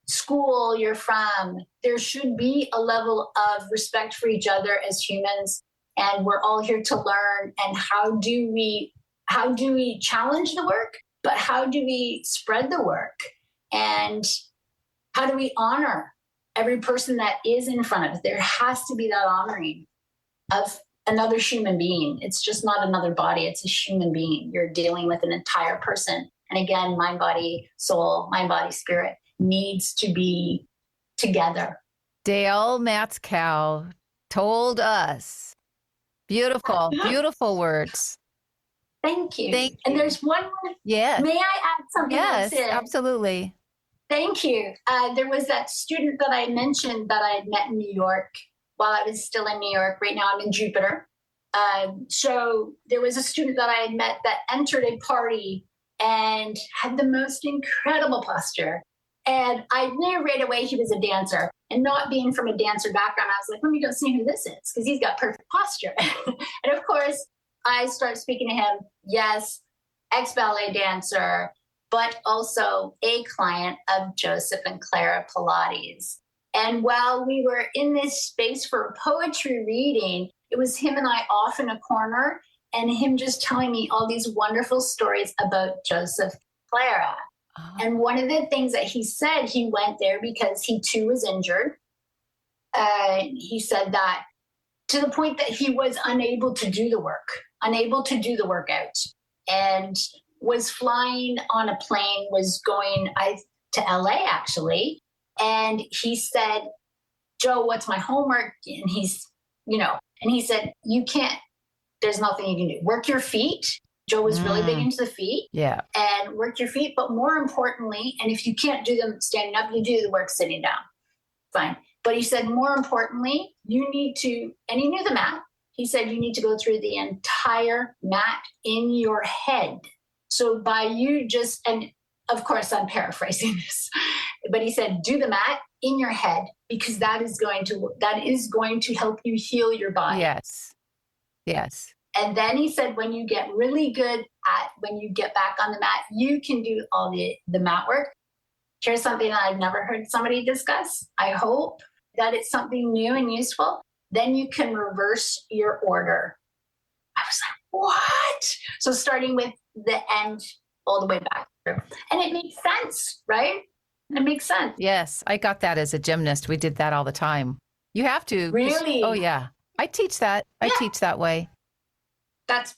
school you're from, there should be a level of respect for each other as humans, and we're all here to learn. And how do we challenge the work, but how do we spread the work, and how do we honor every person that is in front of us? There has to be that honoring of another human being. It's just not another body. It's a human being. You're dealing with an entire person. And again, mind, body, soul, mind, body, spirit needs to be together. Dale Matzkow told us. Beautiful, beautiful words. Thank you. Thank you. And there's one more. Yes. May I add something? Yes, absolutely. Thank you. There was that student that I mentioned that I had met in New York while I was still in New York. Right now I'm in Jupiter. So there was a student that I had met that entered a party and had the most incredible posture. And I knew right away he was a dancer. And not being from a dancer background, I was like, let me go see who this is, because he's got perfect posture. And of course, I start speaking to him. Yes, ex-ballet dancer, but also a client of Joseph and Clara Pilates. And while we were in this space for a poetry reading, it was him and I off in a corner, and him just telling me all these wonderful stories about Joseph and Clara. Oh. And one of the things that he said, he went there because he too was injured. He said that to the point that he was unable to do the workout, and was flying on a plane, was going to LA actually. And he said, Joe, what's my homework? And he said, you can't, there's nothing you can do. Work your feet. Joe was really big into the feet. Yeah. And work your feet. But more importantly, and if you can't do them standing up, you do the work sitting down. Fine. But he said, more importantly, you need to, and he knew the mat. He said, you need to go through the entire mat in your head. So by you just, and of course I'm paraphrasing this, but he said, do the mat in your head, because that is going to help you heal your body. Yes. Yes. And then he said, when you get really good at, when you get back on the mat, you can do all the mat work. Here's something that I've never heard somebody discuss. I hope that it's something new and useful. Then you can reverse your order. I was like, what? So starting with the end all the way back through. And it makes sense, right? It makes sense. Yes. I got that as a gymnast. We did that all the time. You have to. Really? Oh, yeah. I teach that. Yeah. I teach that way. That's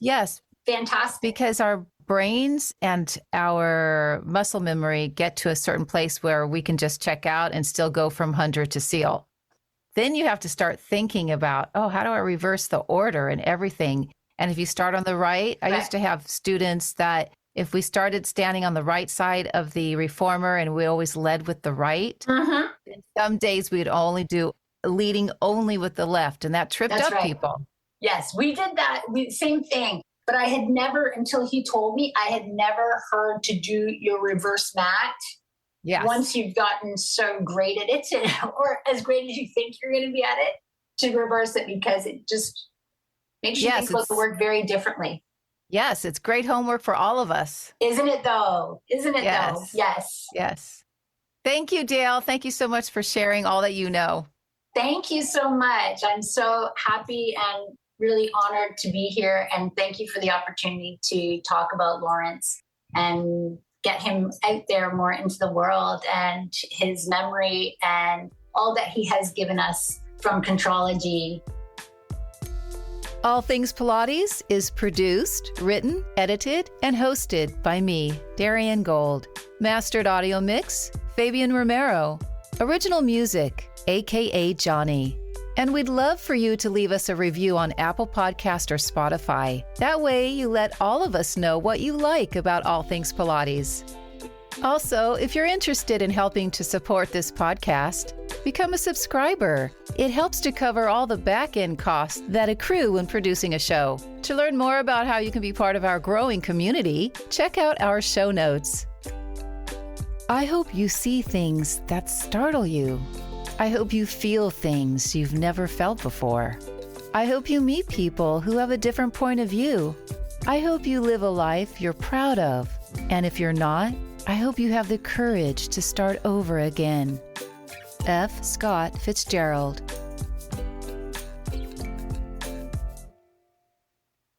fantastic. Because our brains and our muscle memory get to a certain place where we can just check out and still go from 100 to SEAL. Then you have to start thinking about, how do I reverse the order and everything? And if you start on the right, I used to have students that If we started standing on the right side of the reformer and we always led with the right, Mm-hmm. then some days we'd only do leading only with the left, and that tripped That's up right. people. Yes, we did that. Same thing. But I had never, until he told me, I had never heard to do your reverse mat. Yes. Once you've gotten so great at it, or as great as you think you're going to be at it, to reverse it, because it just makes you think about the work very differently. Yes, it's great homework for all of us. Isn't it though? Isn't it Yes. though? Yes. Yes. Thank you, Dale. Thank you so much for sharing all that you know. Thank you so much. I'm so happy and really honored to be here. And thank you for the opportunity to talk about Lawerence and get him out there more into the world, and his memory and all that he has given us from Contrology. All Things Pilates is produced, written, edited, and hosted by me, Darian Gold. Mastered audio mix, Fabian Romero. Original music, aka Johnny. And we'd love for you to leave us a review on Apple Podcast or Spotify. That way you let all of us know what you like about All Things Pilates. Also, if you're interested in helping to support this podcast, become a subscriber. It helps to cover all the back-end costs that accrue when producing a show. To learn more about how you can be part of our growing community, check out our show notes. I hope you see things that startle you. I hope you feel things you've never felt before. I hope you meet people who have a different point of view. I hope you live a life you're proud of. And if you're not, I hope you have the courage to start over again. F. Scott Fitzgerald.